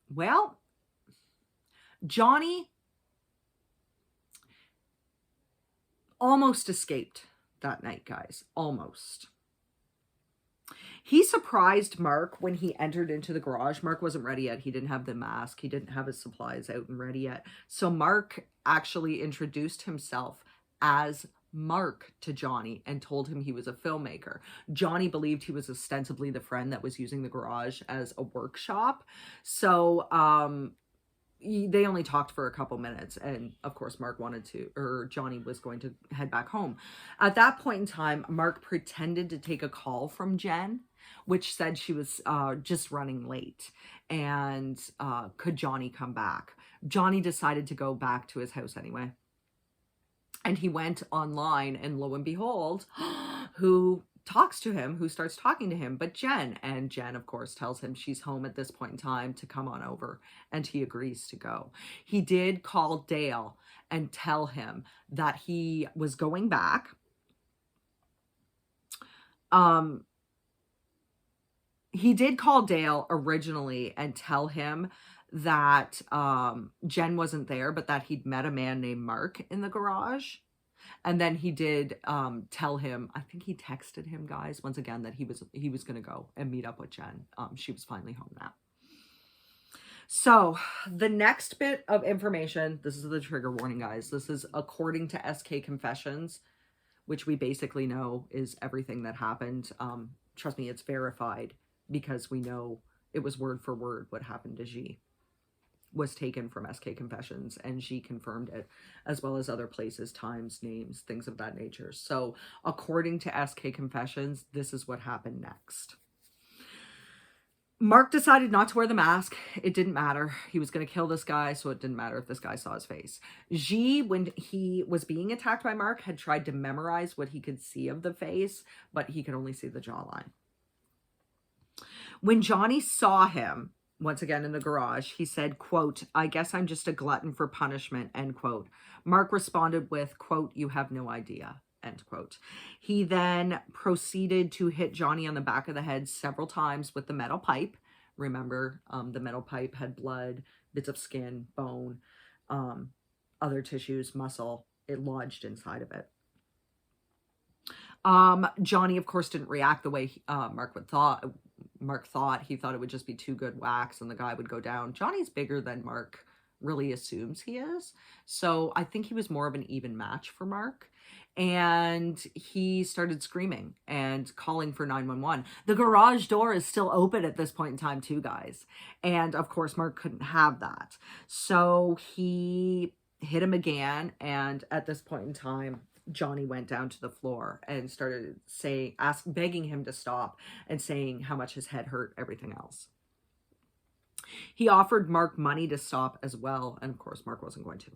Well, Johnny almost escaped that night, guys. Almost. He surprised Mark when he entered into the garage. Mark wasn't ready yet. He didn't have the mask. He didn't have his supplies out and ready yet. So Mark actually introduced himself as Mark to Johnny and told him he was a filmmaker. Johnny believed he was ostensibly the friend that was using the garage as a workshop. So they only talked for a couple minutes, and of course Johnny was going to head back home. At that point in time, Mark pretended to take a call from Jen, which said she was just running late, and could Johnny come back? Johnny decided to go back to his house anyway. And he went online, and lo and behold, who talks to him, who starts talking to him, but Jen. And Jen, of course, tells him she's home at this point in time to come on over, and he agrees to go. He did call Dale and tell him that he was going back. He did call Dale originally and tell him that Jen wasn't there, but that he'd met a man named Mark in the garage. And then he did tell him, I think he texted him, guys, once again, that he was going to go and meet up with Jen. She was finally home now. So the next bit of information, this is the trigger warning, guys. This is according to SK Confessions, which we basically know is everything that happened. Trust me, it's verified because we know it was word for word what happened to G. Was taken from SK Confessions, and she confirmed it, as well as other places, times, names, things of that nature. So according to SK Confessions, this is what happened next. Mark decided not to wear the mask. It didn't matter. He was going to kill this guy, so it didn't matter if this guy saw his face. G, when he was being attacked by Mark, had tried to memorize what he could see of the face, but he could only see the jawline. When Johnny saw him, once again in the garage, he said, quote, "I guess I'm just a glutton for punishment," end quote. Mark responded with, quote, "You have no idea," end quote. He then proceeded to hit Johnny on the back of the head several times with the metal pipe. Remember, the metal pipe had blood, bits of skin, bone, other tissues, muscle. It lodged inside of it. Johnny, of course, didn't react the way Mark thought. He thought it would just be 2 good whacks and the guy would go down. Johnny's bigger than Mark really assumes he is. So I think he was more of an even match for Mark. And he started screaming and calling for 911. The garage door is still open at this point in time too, guys. And of course, Mark couldn't have that. So he hit him again. And at this point in time, Johnny went down to the floor and started begging him to stop and saying how much his head hurt, everything else. He offered Mark money to stop as well. And of course, Mark wasn't going to.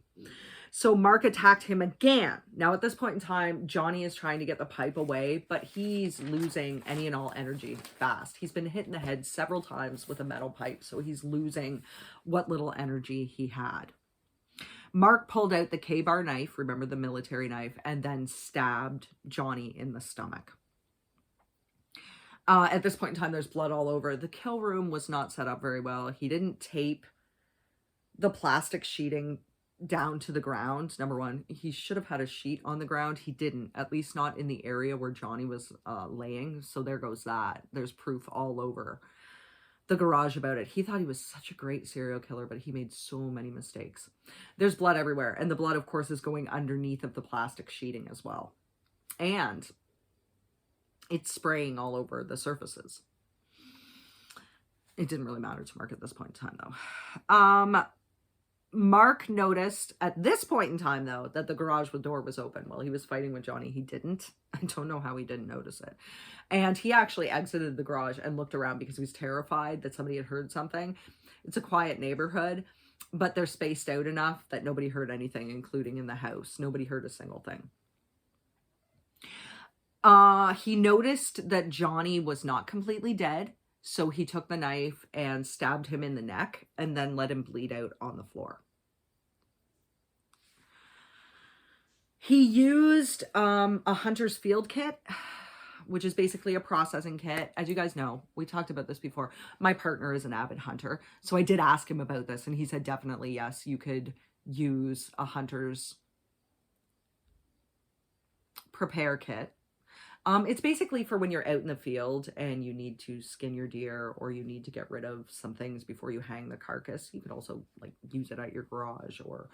So Mark attacked him again. Now at this point in time, Johnny is trying to get the pipe away, but he's losing any and all energy fast. He's been hit in the head several times with a metal pipe. So he's losing what little energy he had. Mark pulled out the K-bar knife, remember the military knife, and then stabbed Johnny in the stomach. At this point in time, there's blood all over. The kill room was not set up very well. He didn't tape the plastic sheeting down to the ground. Number one, he should have had a sheet on the ground. He didn't, at least not in the area where Johnny was laying. So there goes that. There's proof all over the garage about it. He thought he was such a great serial killer, but he made so many mistakes. There's blood everywhere, and the blood, of course, is going underneath of the plastic sheeting as well. and it's spraying all over the surfaces. It didn't really matter to Mark at this point in time, though. Mark noticed at this point in time, though, that the garage door was open while he was fighting with Johnny. He didn't. I don't know how he didn't notice it. And he actually exited the garage and looked around because he was terrified that somebody had heard something. It's a quiet neighborhood, but they're spaced out enough that nobody heard anything, including in the house. Nobody heard a single thing. He noticed that Johnny was not completely dead. So he took the knife and stabbed him in the neck and then let him bleed out on the floor. He used a hunter's field kit, which is basically a processing kit. As you guys know, we talked about this before. My partner is an avid hunter. So I did ask him about this and he said definitely yes, you could use a hunter's prepare kit. It's basically for when you're out in the field and you need to skin your deer or you need to get rid of some things before you hang the carcass. You could also like use it at your garage, or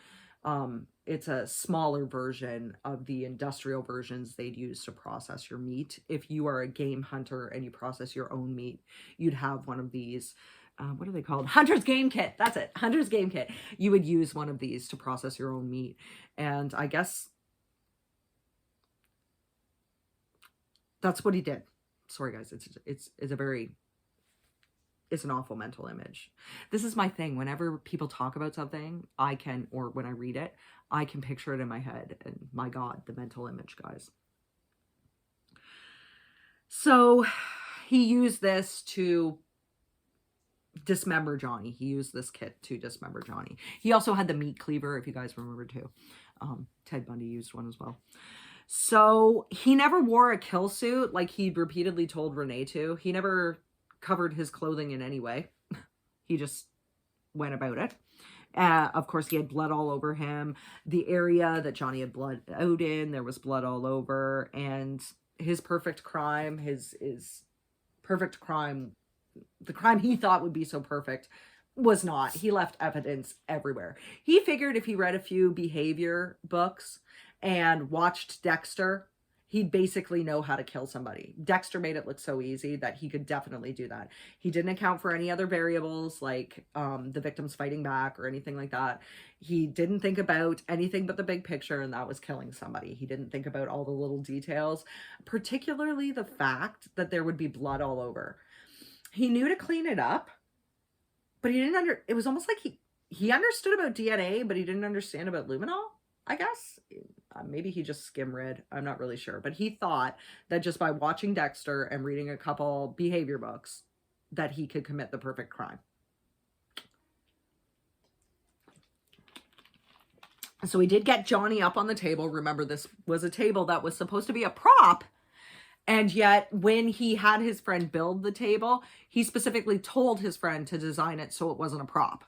it's a smaller version of the industrial versions they'd use to process your meat. If you are a game hunter and you process your own meat, you'd have one of these. What are they called? Hunter's Game Kit. That's it. Hunter's Game Kit. You would use one of these to process your own meat. And I guess that's what he did. Sorry, guys. It's an awful mental image. This is my thing. Whenever people talk about something, or when I read it, I can picture it in my head. And my God, the mental image, guys. So he used this to dismember Johnny. He used this kit to dismember Johnny. He also had the meat cleaver, if you guys remember too. Ted Bundy used one as well. So he never wore a kill suit like he repeatedly told Renee to. He never covered his clothing in any way. He just went about it. Of course, he had blood all over him. The area that Johnny had blood out in, there was blood all over. And his perfect crime, perfect crime, the crime he thought would be so perfect, was not. He left evidence everywhere. He figured if he read a few behavior books and watched Dexter, he'd basically know how to kill somebody. Dexter made it look so easy that he could definitely do that. He didn't account for any other variables like the victims fighting back or anything like that. He didn't think about anything but the big picture, and that was killing somebody. He didn't think about all the little details, particularly the fact that there would be blood all over. He knew to clean it up, but he didn't it was almost like he understood about DNA, but he didn't understand about luminol, I guess. Maybe he just skim read. I'm not really sure. But he thought that just by watching Dexter and reading a couple behavior books that he could commit the perfect crime. So he did get Johnny up on the table. Remember, this was a table that was supposed to be a prop. And yet when he had his friend build the table, he specifically told his friend to design it so it wasn't a prop.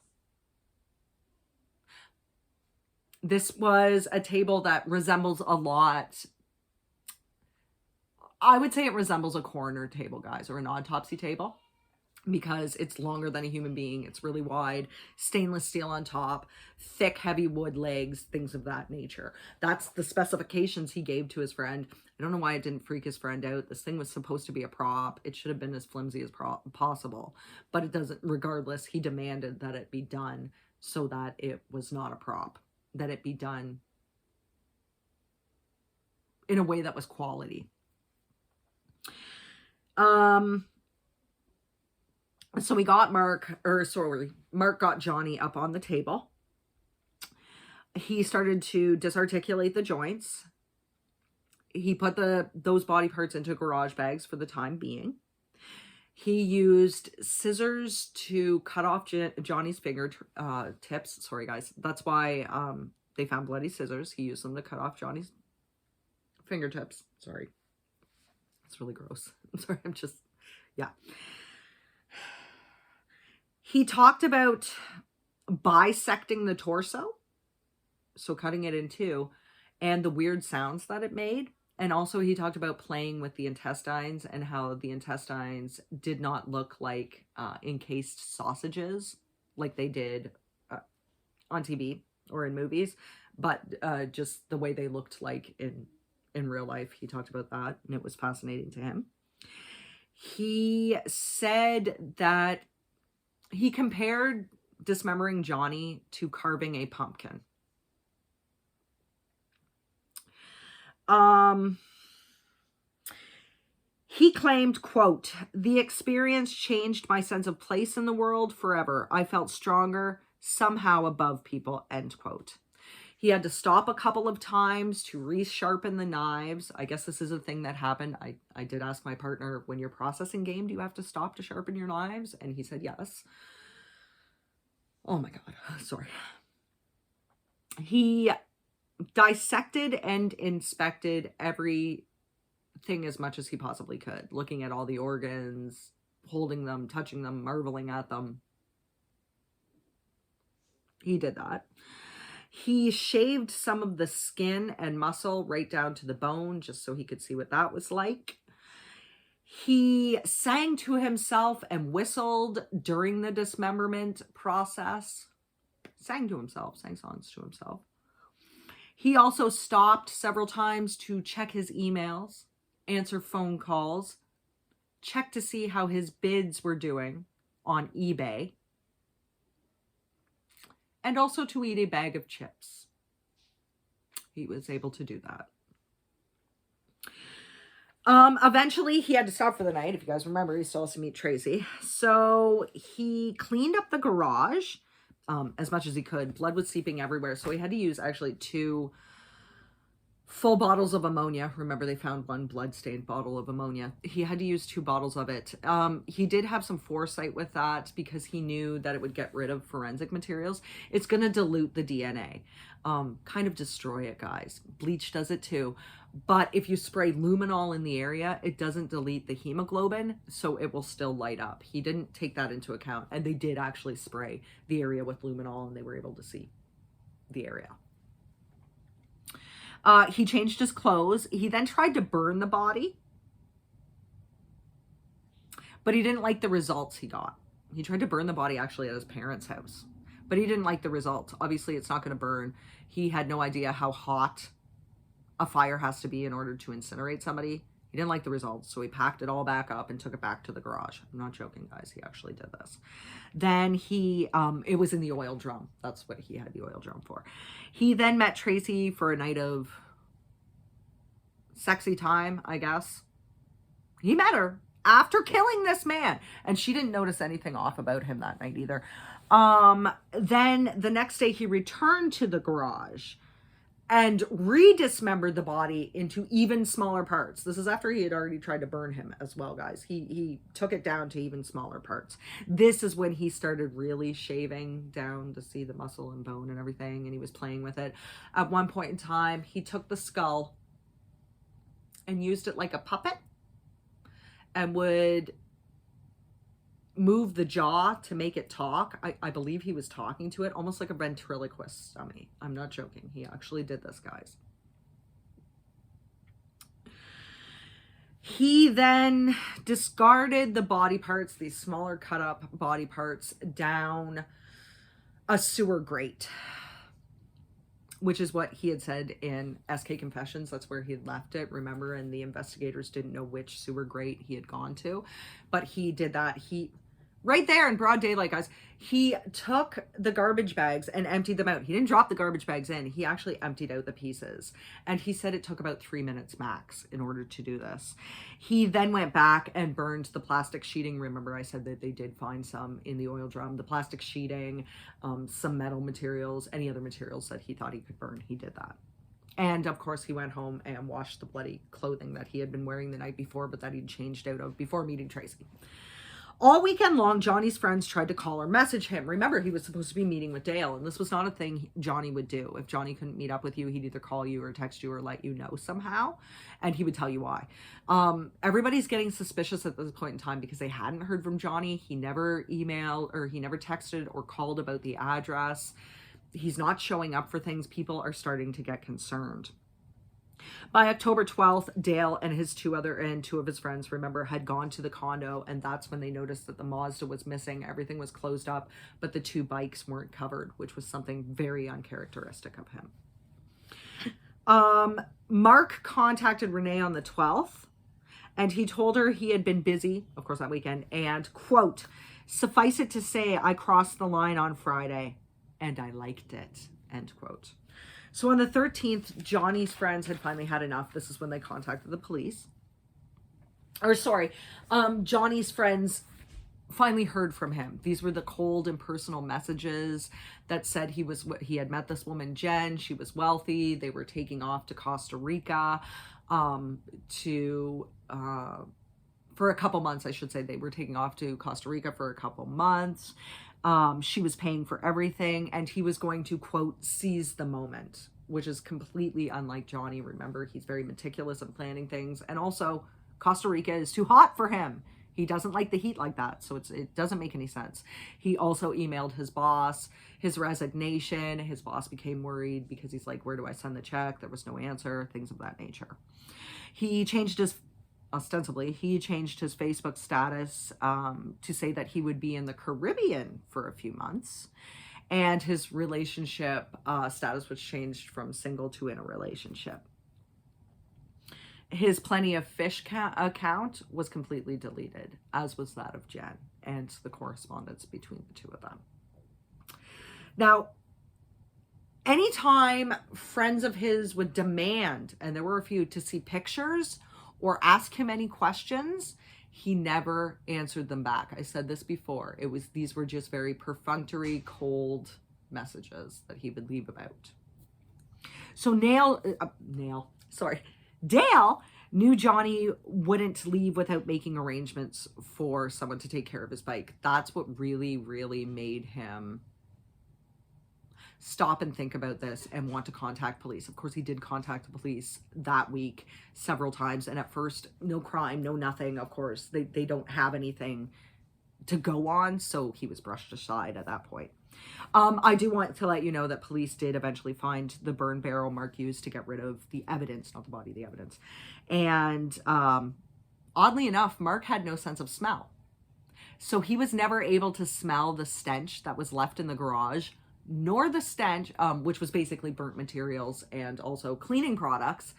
This was a table that resembles a lot. I would say it resembles a coroner table, guys, or an autopsy table, because it's longer than a human being. It's really wide, stainless steel on top, thick, heavy wood legs, things of that nature. That's the specifications he gave to his friend. I don't know why it didn't freak his friend out. This thing was supposed to be a prop. It should have been as flimsy as possible, but it doesn't. Regardless, he demanded that it be done so that it was not a prop, that it be done in a way that was quality. So we got Mark got Johnny up on the table. He started to disarticulate the joints. He put those body parts into garage bags for the time being. He used scissors to cut off Johnny's finger tips. Sorry, guys. That's why they found bloody scissors. He used them to cut off Johnny's fingertips. Sorry. It's really gross. I'm sorry. Yeah. He talked about bisecting the torso, so cutting it in two, and the weird sounds that it made. And also he talked about playing with the intestines and how the intestines did not look like encased sausages like they did on TV or in movies, but just the way they looked like in in real life. He talked about that, and it was fascinating to him. He said that he compared dismembering Johnny to carving a pumpkin. He claimed, quote, "The experience changed my sense of place in the world forever. I felt stronger, somehow above people," end quote. He had to stop a couple of times to resharpen the knives. I guess this is a thing that happened. I did ask my partner, when you're processing game, do you have to stop to sharpen your knives? And he said yes. Oh my God, sorry. He dissected and inspected everything as much as he possibly could, looking at all the organs, holding them, touching them, marveling at them. He did that. He shaved some of the skin and muscle right down to the bone just so he could see what that was like. He sang to himself and whistled during the dismemberment process. Sang to himself, sang songs to himself. He also stopped several times to check his emails, answer phone calls, check to see how his bids were doing on eBay, and also to eat a bag of chips. He was able to do that. Eventually, he had to stop for the night. If you guys remember, he still has to meet Tracy. So he cleaned up the garage as much as he could. Blood was seeping everywhere. So he had to use actually 2 full bottles of ammonia. Remember, they found 1 blood-stained bottle of ammonia. He had to use 2 bottles of it. He did have some foresight with that because he knew that it would get rid of forensic materials. It's going to dilute the DNA. Kind of destroy it, guys. Bleach does it too. But if you spray luminol in the area, it doesn't delete the hemoglobin, so it will still light up. He didn't take that into account, and they did actually spray the area with luminol, and they were able to see the area. He changed his clothes. He then tried to burn the body, but he didn't like the results he got. He tried to burn the body actually at his parents' house, but he didn't like the results. Obviously, it's not going to burn. He had no idea how hot a fire has to be in order to incinerate somebody. He didn't like the results, so he packed it all back up and took it back to the garage. I'm not joking, guys. He actually did this. Then he, it was in the oil drum. That's what he had the oil drum for. He then met Tracy for a night of sexy time, I guess. He met her after killing this man, and she didn't notice anything off about him that night either. Then the next day he returned to the garage and re-dismembered the body into even smaller parts. This is after he had already tried to burn him as well, guys. He took it down to even smaller parts. This is when he started really shaving down to see the muscle and bone and everything, and he was playing with it. At one point in time, he took the skull and used it like a puppet and would move the jaw to make it talk. I believe he was talking to it, almost like a ventriloquist dummy. I'm not joking. He actually did this, guys. He then discarded the body parts, these smaller cut up body parts, down a sewer grate, which is what he had said in SK Confessions. That's where he had left it, remember? And the investigators didn't know which sewer grate he had gone to. But he did that. Right there in broad daylight, guys, he took the garbage bags and emptied them out. He didn't drop the garbage bags in. He actually emptied out the pieces. And he said it took about 3 minutes max in order to do this. He then went back and burned the plastic sheeting. Remember, I said that they did find some in the oil drum. The plastic sheeting, some metal materials, any other materials that he thought he could burn. He did that. And of course, he went home and washed the bloody clothing that he had been wearing the night before, but that he'd changed out of before meeting Tracy. All weekend long, Johnny's friends tried to call or message him. Remember, he was supposed to be meeting with Dale, and this was not a thing Johnny would do. If Johnny couldn't meet up with you, he'd either call you or text you or let you know somehow, and he would tell you why. Everybody's getting suspicious at this point in time because they hadn't heard from Johnny. He never emailed or he never texted or called about the address. He's not showing up for things. People are starting to get concerned. By October 12th, Dale and two of his friends, remember, had gone to the condo, and that's when they noticed that the Mazda was missing. Everything was closed up, but the 2 bikes weren't covered, which was something very uncharacteristic of him. Mark contacted Renee on the 12th, and he told her he had been busy, of course, that weekend, and, quote, suffice it to say, I crossed the line on Friday, and I liked it, end quote. So on the 13th, Johnny's friends had finally had enough. This is when they contacted the police. Johnny's friends finally heard from him. These were the cold, impersonal messages that said he had met this woman, Jen. She was wealthy. They were taking off to Costa Rica for a couple months, I should say. They were taking off to Costa Rica for a couple months. She was paying for everything, and he was going to, quote, seize the moment, which is completely unlike Johnny. Remember, he's very meticulous in planning things. And also, Costa Rica is too hot for him. He doesn't like the heat like that, so it doesn't make any sense. He also emailed his boss his resignation. His boss became worried because he's like, where do I send the check? There was no answer, things of that nature. Ostensibly, he changed his Facebook status to say that he would be in the Caribbean for a few months. And his relationship status was changed from single to in a relationship. His Plenty of Fish account was completely deleted, as was that of Jen and the correspondence between the two of them. Now, anytime friends of his would demand, and there were a few, to see pictures or ask him any questions, he never answered them back. I said this before. These were just very perfunctory, cold messages that he would leave about. So Dale knew Johnny wouldn't leave without making arrangements for someone to take care of his bike. That's what really, really made him stop and think about this and want to contact police. Of course, he did contact the police that week several times. And at first, no crime, no nothing. Of course, they don't have anything to go on. So he was brushed aside at that point. I do want to let you know that police did eventually find the burn barrel Mark used to get rid of the evidence, not the body, the evidence. And oddly enough, Mark had no sense of smell. So he was never able to smell the stench that was left in the garage, nor the stench, which was basically burnt materials and also cleaning products,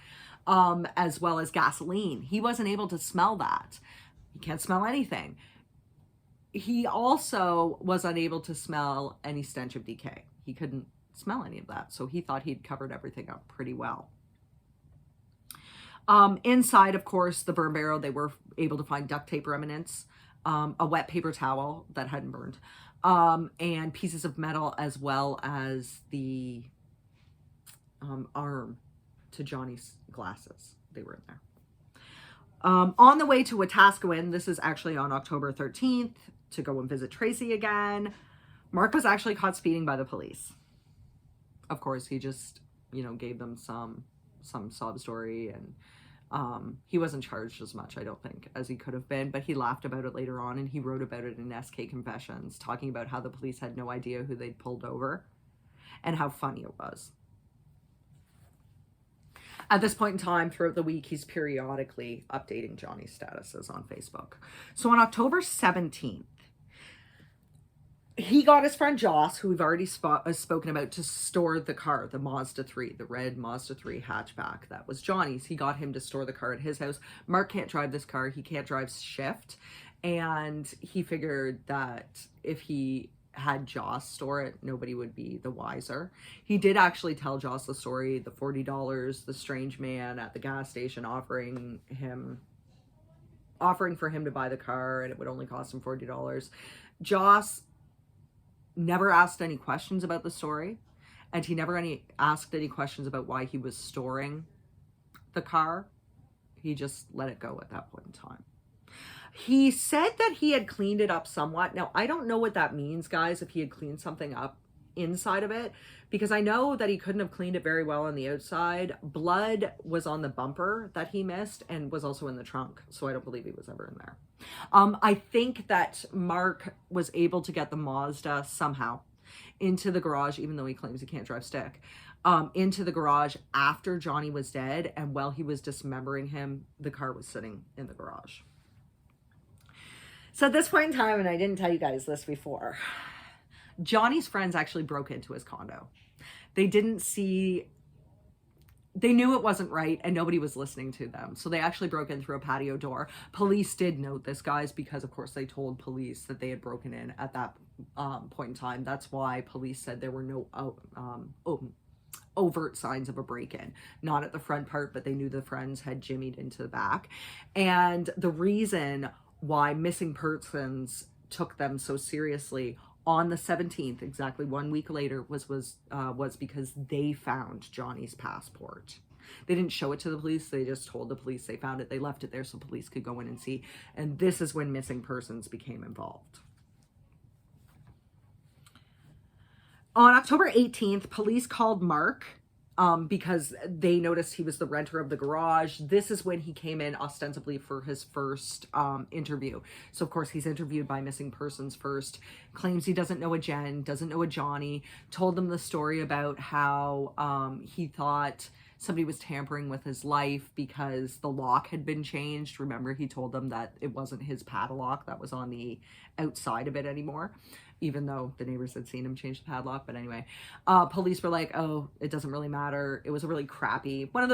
as well as gasoline. He wasn't able to smell that. He can't smell anything. He also was unable to smell any stench of decay. He couldn't smell any of that. So he thought he'd covered everything up pretty well. Inside, of course, the burn barrel, they were able to find duct tape remnants, a wet paper towel that hadn't burned, and pieces of metal, as well as the arm to Johnny's glasses. They were in there. On the way to Wetaskiwin, this is actually on October 13th, to go and visit Tracy again, Mark was actually caught speeding by the police. Of course, he just, gave them some sob story, and he wasn't charged as much, I don't think, as he could have been, but he laughed about it later on, and he wrote about it in SK Confessions, talking about how the police had no idea who they'd pulled over and how funny it was. At this point in time, throughout the week, he's periodically updating Johnny's statuses on Facebook. So on October 17th, he got his friend Joss, who we've already spoken about, to store the car, the Mazda 3, the red Mazda 3 hatchback. That was Johnny's. He got him to store the car at his house. Mark can't drive this car. He can't drive shift. And he figured that if he had Joss store it, nobody would be the wiser. He did actually tell Joss the story, the $40, the strange man at the gas station offering for him to buy the car, and it would only cost him $40. Joss never asked any questions about the story, and he never asked any questions about why he was storing the car. He just let it go at that point in time. He said that he had cleaned it up somewhat. Now, I don't know what that means, guys, if he had cleaned something up inside of it, because I know that he couldn't have cleaned it very well on the outside. Blood was on the bumper that he missed and was also in the trunk, so I don't believe he was ever in there. I think that Mark was able to get the Mazda somehow into the garage, even though he claims he can't drive stick, into the garage after Johnny was dead, and while he was dismembering him, the car was sitting in the garage. So at this point in time, and I didn't tell you guys this before, Johnny's friends actually broke into his condo. They didn't see they knew it wasn't right and nobody was listening to them. So they actually broke in through a patio door. Police did note this, guys, because of course they told police that they had broken in at that point in time. That's why police said there were no overt signs of a break-in, not at the front part, but they knew the friends had jimmied into the back. And the reason why missing persons took them so seriously on the 17th, exactly 1 week later, was because they found Johnny's passport. They didn't show it to the police. They just told the police they found it. They left it there so police could go in and see. And this is when missing persons became involved. On October 18th, police called Mark because they noticed he was the renter of the garage. This is when he came in ostensibly for his first interview. So, of course, he's interviewed by missing persons first, claims he doesn't know a Jen, doesn't know a Johnny, told them the story about how he thought somebody was tampering with his life because the lock had been changed. Remember, he told them that it wasn't his padlock that was on the outside of it anymore, even though the neighbors had seen him change the padlock. But anyway, police were like, oh, it doesn't really matter. It was a really crappy, one of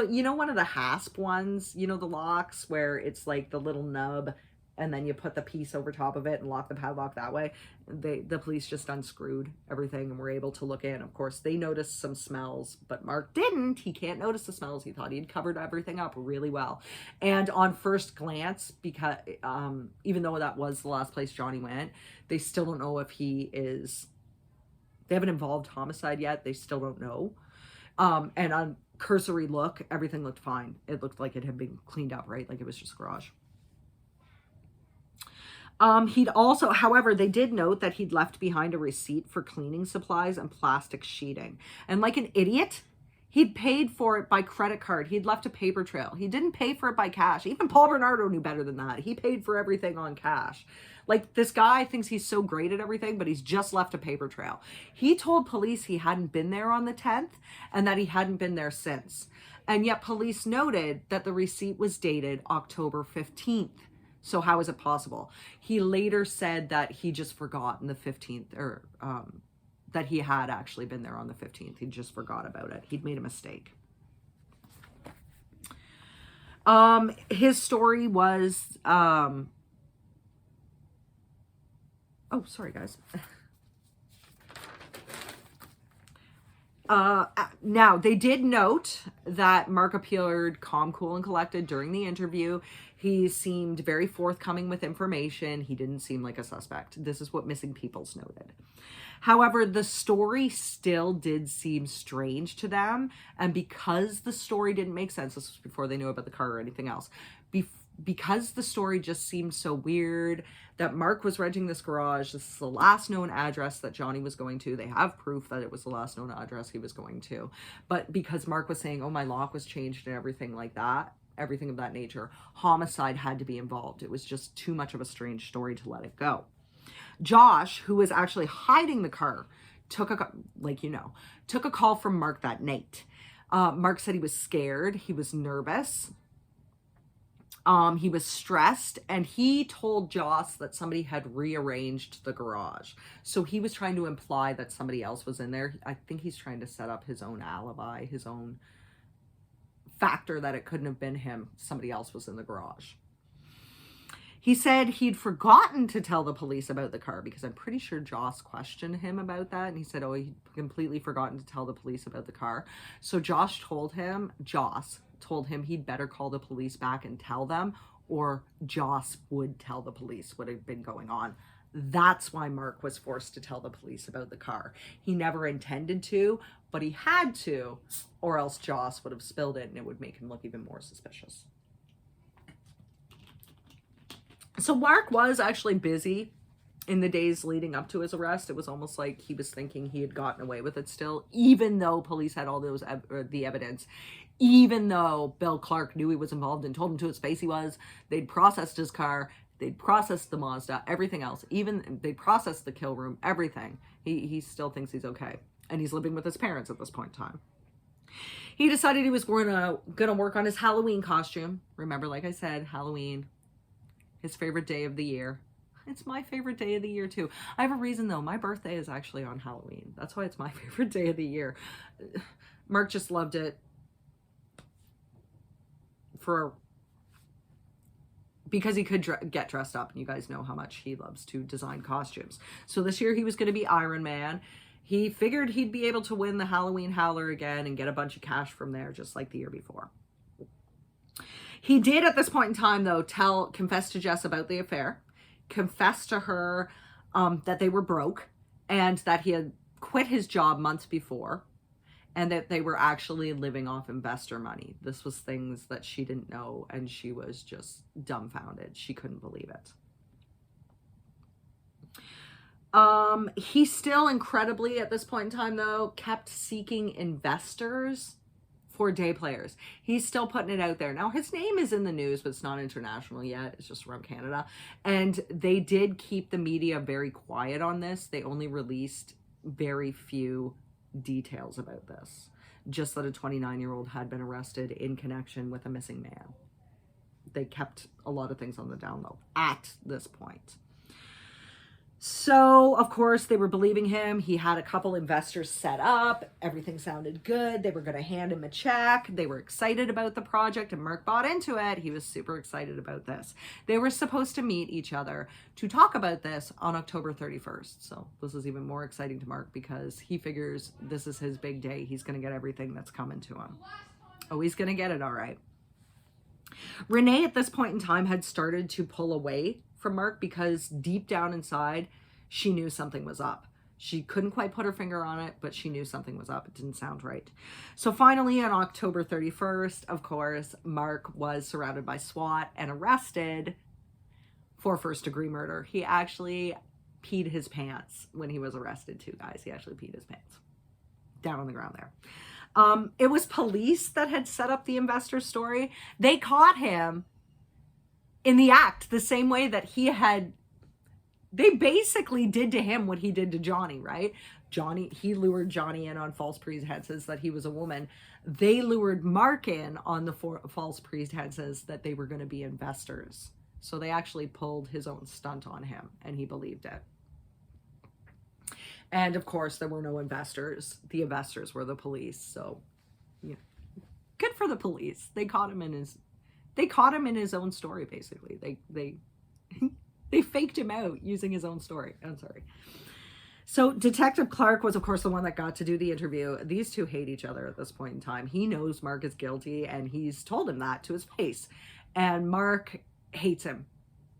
the hasp ones, the locks where it's like the little nub and then you put the piece over top of it and lock the padlock that way. The police just unscrewed everything and were able to look in. Of course, they noticed some smells, but Mark didn't. He can't notice the smells. He thought he'd covered everything up really well. And on first glance, because even though that was the last place Johnny went, they still don't know if they haven't involved homicide yet. They still don't know. And on cursory look, everything looked fine. It looked like it had been cleaned up, right? Like it was just a garage. He'd also, however, they did note that he'd left behind a receipt for cleaning supplies and plastic sheeting. And like an idiot, he'd paid for it by credit card. He'd left a paper trail. He didn't pay for it by cash. Even Paul Bernardo knew better than that. He paid for everything on cash. Like, this guy thinks he's so great at everything, but he's just left a paper trail. He told police he hadn't been there on the 10th and that he hadn't been there since. And yet police noted that the receipt was dated October 15th. So how is it possible? He later said that he just forgot on the 15th, or that he had actually been there on the 15th. He just forgot about it. He'd made a mistake. His story was, oh, sorry guys. Now, they did note that Mark appeared calm, cool, and collected during the interview. He seemed very forthcoming with information. He didn't seem like a suspect. This is what Missing Peoples noted. However, the story still did seem strange to them. And because the story didn't make sense, this was before they knew about the car or anything else, because the story just seemed so weird, that Mark was renting this garage. This is the last known address that Johnny was going to. They have proof that it was the last known address he was going to. But because Mark was saying, oh, my lock was changed and everything like that, everything of that nature, homicide had to be involved. It was just too much of a strange story to let it go. Josh, who was actually hiding the car, took a call from Mark that night. Mark said he was scared. He was nervous. He was stressed, and he told Joss that somebody had rearranged the garage. So he was trying to imply that somebody else was in there. I think he's trying to set up his own alibi, his own factor that it couldn't have been him. Somebody else was in the garage. He said he'd forgotten to tell the police about the car, because I'm pretty sure Joss questioned him about that. And he said, oh, he'd completely forgotten to tell the police about the car. So Joss told him he'd better call the police back and tell them, or Joss would tell the police what had been going on. That's why Mark was forced to tell the police about the car. He never intended to, but he had to, or else Joss would have spilled it and it would make him look even more suspicious. So Mark was actually busy in the days leading up to his arrest. It was almost like he was thinking he had gotten away with it still, even though police had all those the evidence, even though Bill Clark knew he was involved and told him to his face he was. They'd processed his car, they'd processed the Mazda, everything else. Even they processed the kill room, everything. He still thinks he's okay, and he's living with his parents at this point in time. He decided he was gonna work on his Halloween costume. Remember, like I said, Halloween, his favorite day of the year. It's my favorite day of the year too. I have a reason though. My birthday is actually on Halloween. That's why it's my favorite day of the year. Mark just loved it. because he could get dressed up, and you guys know how much he loves to design costumes. So this year he was going to be Iron Man. He figured he'd be able to win the Halloween Howler again and get a bunch of cash from there, just like the year before. He did at this point in time, though, confess to Jess about the affair, confess to her that they were broke and that he had quit his job months before, and that they were actually living off investor money. This was things that she didn't know, and she was just dumbfounded. She couldn't believe it. He still incredibly, at this point in time, though, kept seeking investors for day players. He's still putting it out there. Now, his name is in the news, but it's not international yet. It's just from Canada. And they did keep the media very quiet on this. They only released very few details about this. Just that a 29-year-old had been arrested in connection with a missing man. They kept a lot of things on the down low at this point. So, of course, they were believing him. He had a couple investors set up. Everything sounded good. They were going to hand him a check. They were excited about the project, and Mark bought into it. He was super excited about this. They were supposed to meet each other to talk about this on October 31st. So this is even more exciting to Mark because he figures this is his big day. He's going to get everything that's coming to him. Oh, he's going to get it all right. Renee, at this point in time, had started to pull away from Mark because deep down inside, she knew something was up. She couldn't quite put her finger on it, but she knew something was up. It didn't sound right. So finally, on October 31st, of course, Mark was surrounded by SWAT and arrested for first-degree murder. He actually peed his pants when he was arrested too, guys. He actually peed his pants down on the ground there. It was police that had set up the investor story. They caught him in the act the same way that they basically did to him what he did to Johnny, right? He lured Johnny in on false pretenses that he was a woman. They lured Mark in on the false pretenses that they were going to be investors. So they actually pulled his own stunt on him, and he believed it. And of course, there were no investors. The investors were the police. So, yeah, good for the police. They caught him in his own story. Basically, they faked him out using his own story. I'm sorry. So Detective Clark was, of course, the one that got to do the interview. These two hate each other at this point in time. He knows Mark is guilty, and he's told him that to his face. And Mark hates him.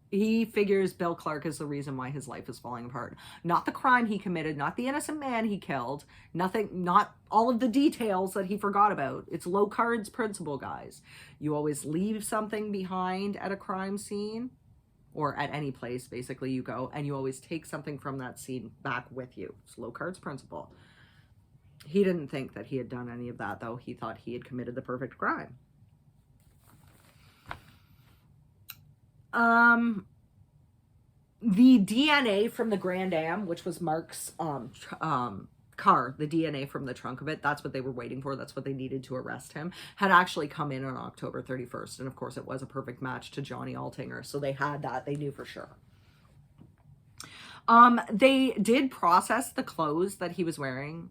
He figures Bill Clark is the reason why his life is falling apart. Not the crime he committed, not the innocent man he killed, not all of the details that he forgot about. It's low cards principle, guys. You always leave something behind at a crime scene, or at any place, basically, you go, and you always take something from that scene back with you. It's low cards principle. He didn't think that he had done any of that, though. He thought he had committed the perfect crime. The DNA from the Grand Am, which was Mark's car, the DNA from the trunk of it, that's what they were waiting for. That's what they needed to arrest him, had actually come in on October 31st. And of course, it was a perfect match to Johnny Altinger. So they had that. They knew for sure. They did process the clothes that he was wearing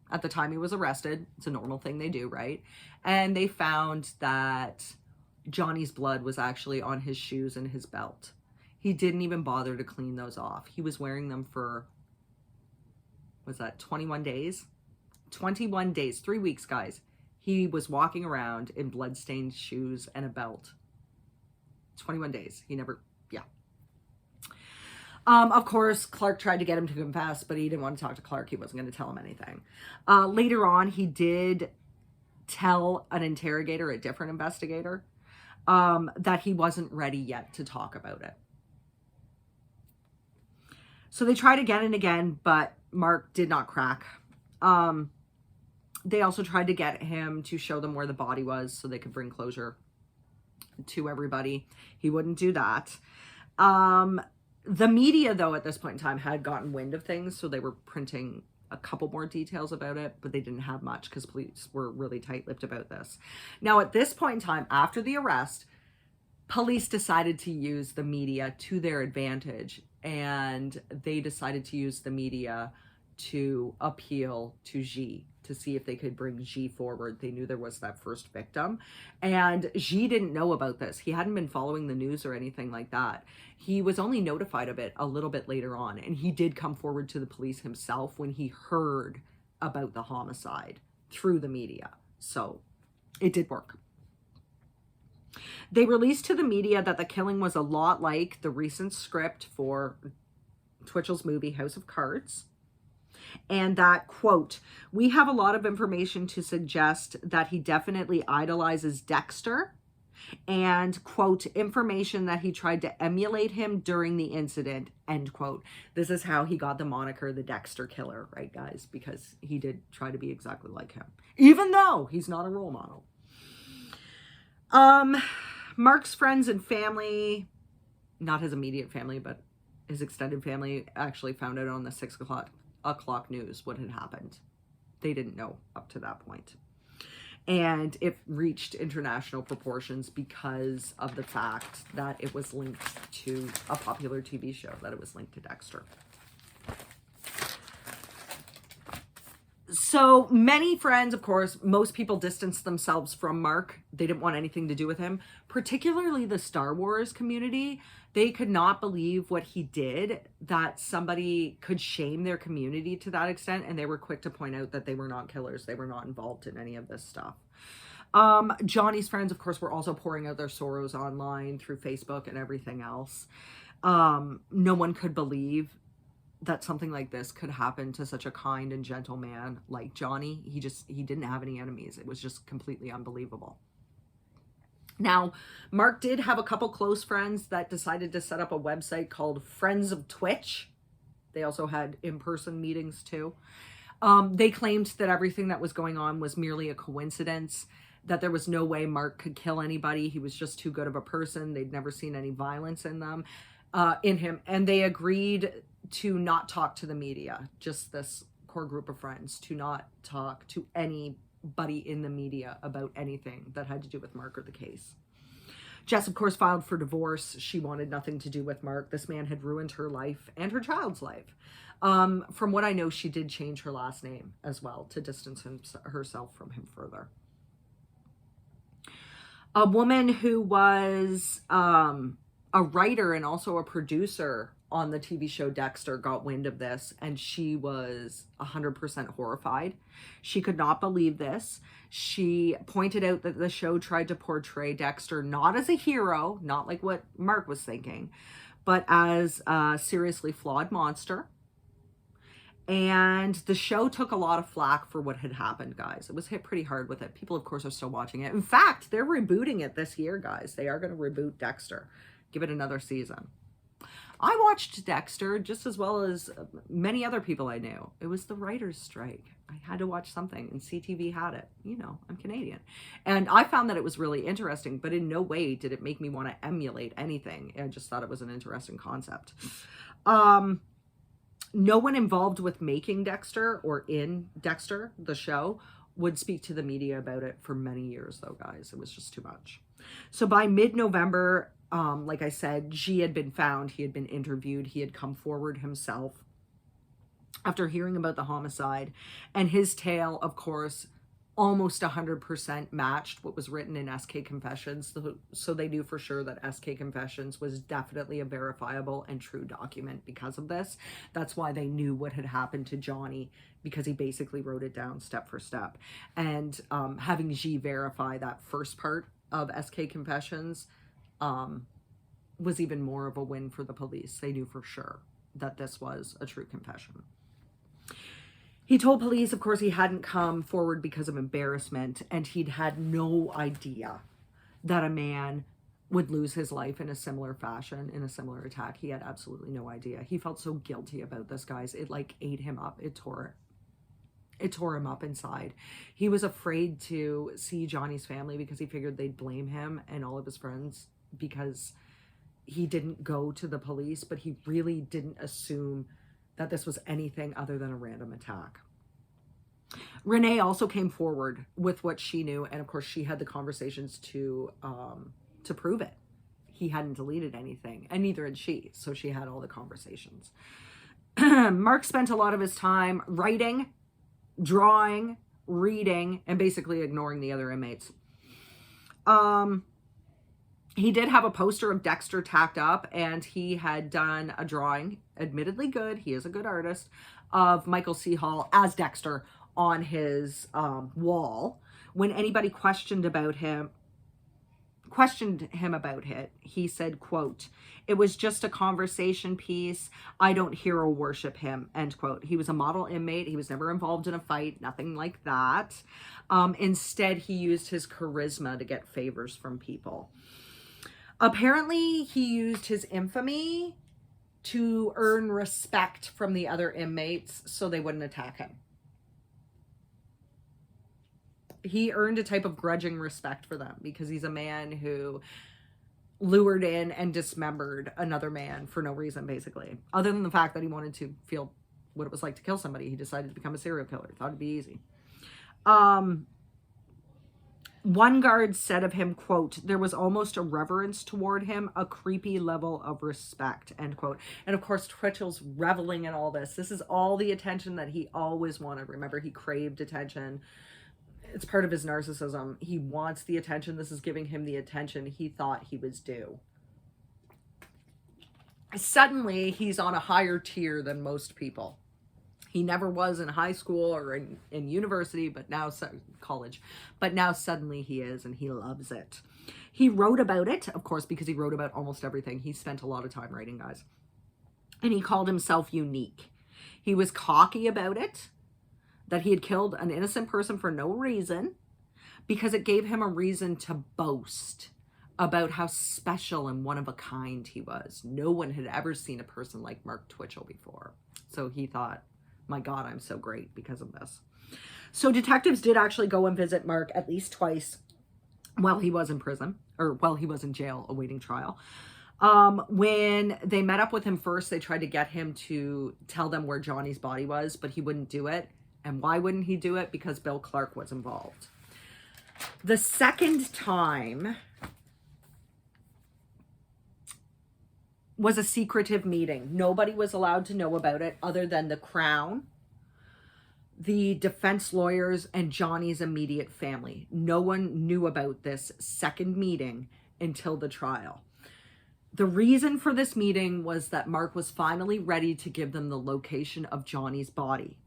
at the time he was arrested. It's a normal thing they do, right? And they found that Johnny's blood was actually on his shoes and his belt. He didn't even bother to clean those off. He was wearing them for, was that 21 days? 21 days, 3 weeks, guys. He was walking around in blood-stained shoes and a belt. 21 days. He never, yeah. Of course, Clark tried to get him to confess, but he didn't want to talk to Clark. He wasn't going to tell him anything. Later on, he did tell an interrogator, a different investigator, that he wasn't ready yet to talk about it. So they tried again and again, but Mark did not crack. They also tried to get him to show them where the body was so they could bring closure to everybody. He wouldn't do that. The media, though, at this point in time had gotten wind of things, so they were printing a couple more details about it, but they didn't have much because police were really tight-lipped about this. Now, at this point in time, after the arrest, police decided to use the media to their advantage, and they decided to use the media to appeal to Xi, to see if they could bring G forward. They knew there was that first victim, and G didn't know about this. He hadn't been following the news or anything like that. He was only notified of it a little bit later on, and he did come forward to the police himself when he heard about the homicide through the media. So it did work. They released to the media that the killing was a lot like the recent script for Twitchell's movie House of Cards. And that, quote, "We have a lot of information to suggest that he definitely idolizes Dexter, and, quote, information that he tried to emulate him during the incident," end quote. This is how he got the moniker the Dexter Killer, right, guys? Because he did try to be exactly like him, even though he's not a role model. Mark's friends and family, not his immediate family, but his extended family, actually found out on the 6 o'clock news what had happened. They didn't know up to that point. And it reached international proportions because of the fact that it was linked to a popular TV show, that it was linked to Dexter. So many friends, of course, most people distanced themselves from Mark. They didn't want anything to do with him, particularly the Star Wars community. They could not believe what he did, that somebody could shame their community to that extent. And they were quick to point out that they were not killers. They were not involved in any of this stuff. Johnny's friends, of course, were also pouring out their sorrows online through Facebook and everything else. No one could believe that something like this could happen to such a kind and gentle man like Johnny. He didn't have any enemies. It was just completely unbelievable. Now, Mark did have a couple close friends that decided to set up a website called Friends of Twitch. They also had in-person meetings too. They claimed that everything that was going on was merely a coincidence, that there was no way Mark could kill anybody. He was just too good of a person. They'd never seen any violence in him. And they agreed to not talk to the media, just this core group of friends, to not talk to anybody in the media about anything that had to do with Mark or the case. Jess, of course, filed for divorce. She wanted nothing to do with Mark. This man had ruined her life and her child's life. From what I know, she did change her last name as well to distance herself from him further. A woman who was a writer and also a producer on the TV show Dexter got wind of this, and she was 100% horrified. She could not believe this. She pointed out that the show tried to portray Dexter not as a hero, not like what Mark was thinking, but as a seriously flawed monster. And the show took a lot of flack for what had happened, guys. It was hit pretty hard with it. People, of course, are still watching it. In fact, they're rebooting it this year, guys. They are going to reboot Dexter, give it another season. I watched Dexter just as well as many other people I knew. It was the writer's strike. I had to watch something, and CTV had it. You know, I'm Canadian. And I found that it was really interesting, but in no way did it make me want to emulate anything. I just thought it was an interesting concept. No one involved with making Dexter or in Dexter, the show, would speak to the media about it for many years, though, guys. It was just too much. So by mid-November, like I said, G had been found. He had been interviewed. He had come forward himself after hearing about the homicide. And his tale, of course, almost 100% matched what was written in SK Confessions. So they knew for sure that SK Confessions was definitely a verifiable and true document because of this. That's why they knew what had happened to Johnny, because he basically wrote it down step for step. And having G verify that first part of SK Confessions was even more of a win for the police. They knew for sure that this was a true confession. He told police, of course, he hadn't come forward because of embarrassment, and he'd had no idea that a man would lose his life in a similar fashion, in a similar attack. He had absolutely no idea. He felt so guilty about this, guys. It like ate him up. It tore him up inside. He was afraid to see Johnny's family because he figured they'd blame him and all of his friends because he didn't go to the police, but he really didn't assume that this was anything other than a random attack. Renee also came forward with what she knew, and of course she had the conversations to prove it. He hadn't deleted anything, and neither had she, so she had all the conversations. Mark spent a lot of his time writing, drawing, reading, and basically ignoring the other inmates. He did have a poster of Dexter tacked up, and he had done a drawing, admittedly good, he is a good artist, of Michael C. Hall as Dexter on his wall. When anybody questioned him about it, he said, quote, "It was just a conversation piece. I don't hero worship him," end quote. He was a model inmate. He was never involved in a fight, nothing like that. Instead, he used his charisma to get favors from people. Apparently, he used his infamy to earn respect from the other inmates so they wouldn't attack him. He earned a type of grudging respect for them because he's a man who lured in and dismembered another man for no reason, basically. Other than the fact that he wanted to feel what it was like to kill somebody, he decided to become a serial killer. Thought it'd be easy. One guard said of him, quote, "There was almost a reverence toward him, a creepy level of respect," end quote. And of course, Twitchell's reveling in all this. This is all the attention that he always wanted. Remember, he craved attention. It's part of his narcissism. He wants the attention. This is giving him the attention he thought he was due. Suddenly, he's on a higher tier than most people. He never was in high school or in university, but now college. But now suddenly he is, and he loves it. He wrote about it, of course, because he wrote about almost everything. He spent a lot of time writing, guys. And he called himself unique. He was cocky about it, that he had killed an innocent person for no reason, because it gave him a reason to boast about how special and one of a kind he was. No one had ever seen a person like Mark Twitchell before. So he thought, my God, I'm so great because of this. So detectives did actually go and visit Mark at least twice while he was in prison, or while he was in jail awaiting trial. When they met up with him first, they tried to get him to tell them where Johnny's body was, but he wouldn't do it. And why wouldn't he do it? Because Bill Clark was involved. The second time was a secretive meeting. Nobody was allowed to know about it other than the Crown, the defense lawyers, and Johnny's immediate family. No one knew about this second meeting until the trial. The reason for this meeting was that Mark was finally ready to give them the location of Johnny's body,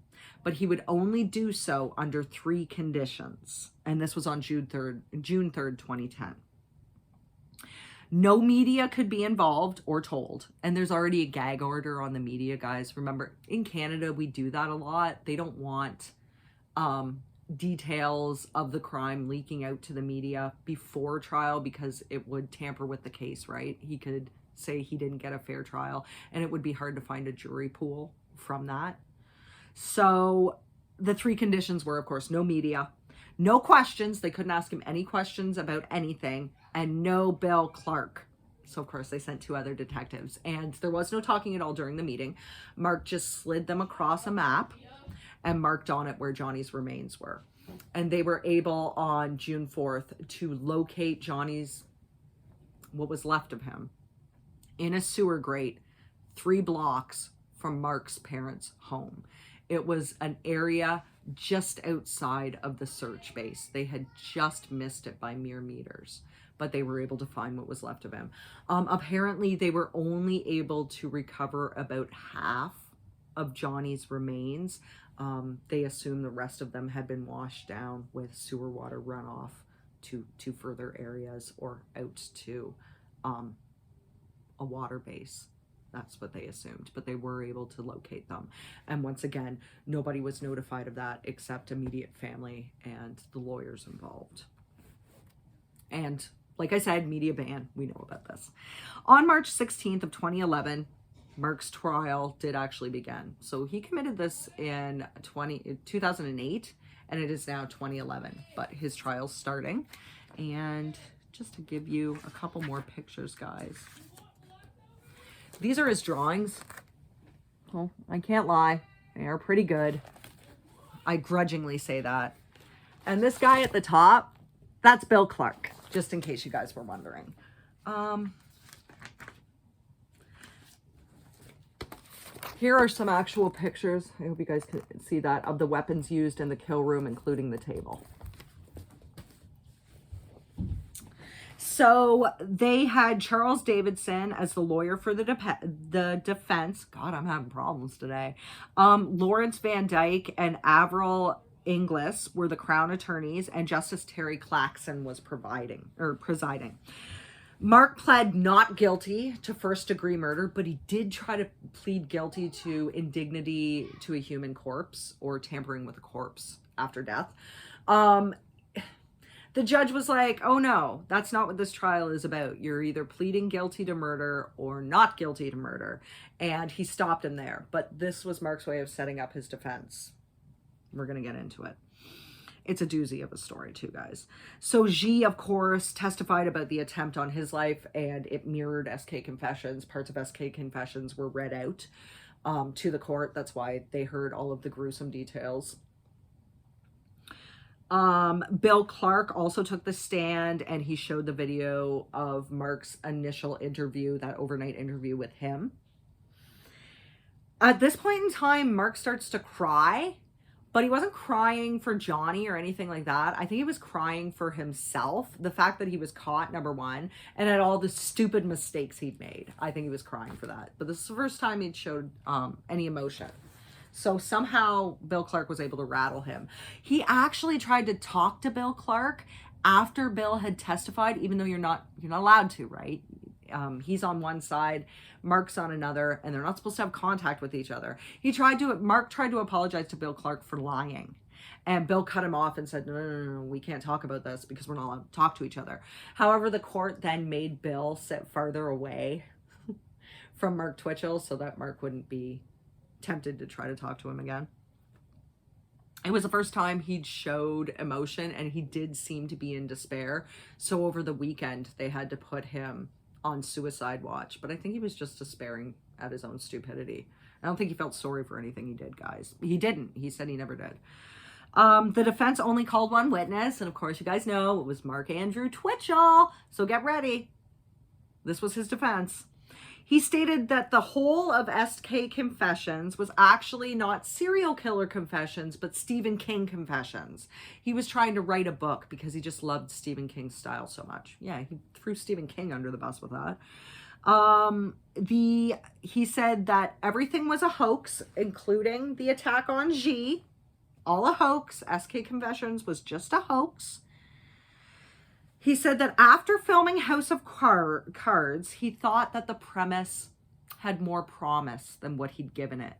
but he would only do so under 3 conditions. And this was on June 3rd, 2010. No media could be involved or told. And there's already a gag order on the media, guys. Remember, in Canada, we do that a lot. They don't want details of the crime leaking out to the media before trial because it would tamper with the case, right? He could say he didn't get a fair trial, and it would be hard to find a jury pool from that. So the 3 conditions were, of course, no media, no questions. They couldn't ask him any questions about anything, and no Bill Clark. So, of course, they sent 2 other detectives, and there was no talking at all during the meeting. Mark just slid them across a map and marked on it where Johnny's remains were. And they were able on June 4th to locate Johnny's, what was left of him, in a sewer grate 3 blocks from Mark's parents' home. It was an area just outside of the search base. They had just missed it by mere meters, but they were able to find what was left of him. Apparently, they were only able to recover about half of Johnny's remains. They assume the rest of them had been washed down with sewer water runoff to further areas or out to a water base. That's what they assumed, but they were able to locate them. And once again, nobody was notified of that except immediate family and the lawyers involved. And like I said, media ban, we know about this. On March 16th of 2011, Mark's trial did actually begin. So he committed this in 2008, and it is now 2011, but his trial's starting. And just to give you a couple more pictures, guys. These are his drawings. Well, I can't lie. They are pretty good. I grudgingly say that. And this guy at the top, that's Bill Clark, just in case you guys were wondering. Here are some actual pictures. I hope you guys can see that, of the weapons used in the kill room, including the table. So they had Charles Davidson as the lawyer for the defense. God, I'm having problems today. Lawrence Van Dyke and Avril Inglis were the Crown attorneys, and Justice Terry Claxon was presiding. Mark pled not guilty to first-degree murder, but he did try to plead guilty to indignity to a human corpse or tampering with a corpse after death. The judge was like, oh no, that's not what this trial is about. You're either pleading guilty to murder or not guilty to murder. And he stopped him there. But this was Mark's way of setting up his defense. We're going to get into it. It's a doozy of a story too, guys. So G, of course, testified about the attempt on his life, and it mirrored SK Confessions. Parts of SK Confessions were read out to the court. That's why they heard all of the gruesome details. Bill Clark also took the stand, and he showed the video of Mark's initial interview, that overnight interview with him. At this point in time, Mark starts to cry, but he wasn't crying for Johnny or anything like that. I think he was crying for himself, the fact that he was caught, number one, and at all the stupid mistakes he'd made. I think he was crying for that. But this is the first time he'd showed any emotion. So somehow Bill Clark was able to rattle him. He actually tried to talk to Bill Clark after Bill had testified, even though you're not allowed to, right? He's on one side, Mark's on another, and they're not supposed to have contact with each other. Mark tried to apologize to Bill Clark for lying. And Bill cut him off and said, no, we can't talk about this because we're not allowed to talk to each other. However, the court then made Bill sit farther away from Mark Twitchell so that Mark wouldn't be tempted to try to talk to him again. It was the first time he'd showed emotion, and he did seem to be in despair. So over the weekend, they had to put him on suicide watch. But I think he was just despairing at his own stupidity. I don't think he felt sorry for anything he did, guys. He didn't. He said he never did. The defense only called one witness, and of course, you guys know it was Mark Andrew Twitchell. So get ready. This was his defense. He stated that the whole of SK Confessions was actually not serial killer confessions, but Stephen King confessions. He was trying to write a book because he just loved Stephen King's style so much. Yeah, he threw Stephen King under the bus with that. He said that everything was a hoax, including the attack on G. All a hoax. SK Confessions was just a hoax. He said that after filming House of Cards, he thought that the premise had more promise than what he'd given it.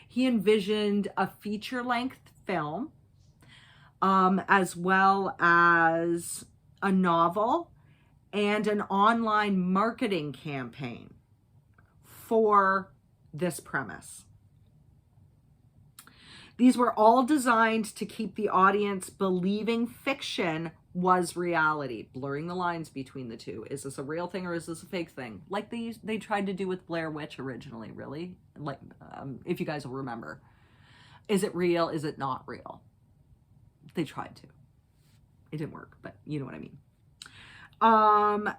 He envisioned a feature-length film, as well as a novel and an online marketing campaign for this premise. These were all designed to keep the audience believing fiction was reality, blurring the lines between the two. Is this a real thing or is this a fake thing? Like they tried to do with Blair Witch originally, really? Like, if you guys will remember. Is it real? Is it not real? They tried to. It didn't work, but you know what I mean.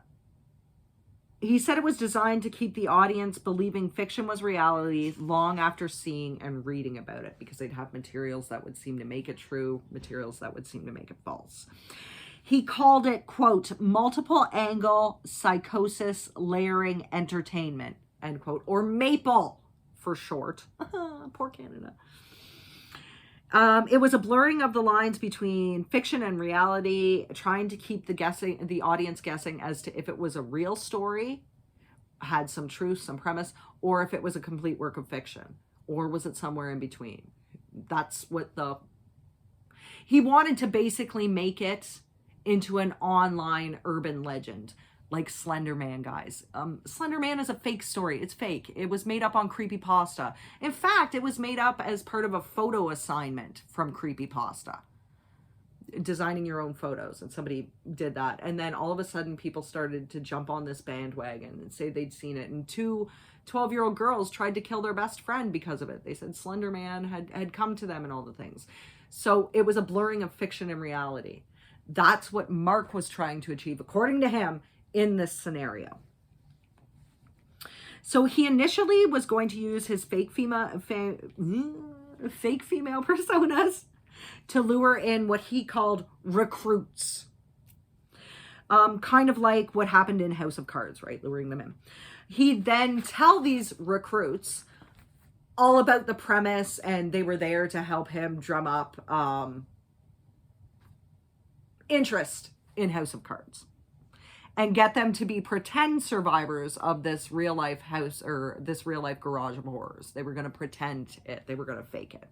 He said it was designed to keep the audience believing fiction was reality long after seeing and reading about it, because they'd have materials that would seem to make it true, materials that would seem to make it false. He called it, quote, multiple angle psychosis layering entertainment, end quote, or MAPLE for short. Poor Canada. It was a blurring of the lines between fiction and reality, trying to keep the audience guessing as to if it was a real story, had some truth, some premise, or if it was a complete work of fiction, or was it somewhere in between. That's what he wanted to basically make it into an online urban legend, like Slender Man, guys. Slender Man is a fake story. It's fake. It was made up on Creepypasta. In fact, it was made up as part of a photo assignment from Creepypasta. Designing your own photos, and somebody did that. And then all of a sudden, people started to jump on this bandwagon and say they'd seen it. And two 12-year-old girls tried to kill their best friend because of it. They said Slender Man had come to them and all the things. So it was a blurring of fiction and reality. That's what Mark was trying to achieve, according to him, in this scenario. So he initially was going to use his fake female personas to lure in what he called recruits. Kind of like what happened in House of Cards, right? Luring them in. He'd then tell these recruits all about the premise, and they were there to help him drum up interest in House of Cards and get them to be pretend survivors of this real life house or this real life garage of horrors. They were going to pretend it. They were going to fake it.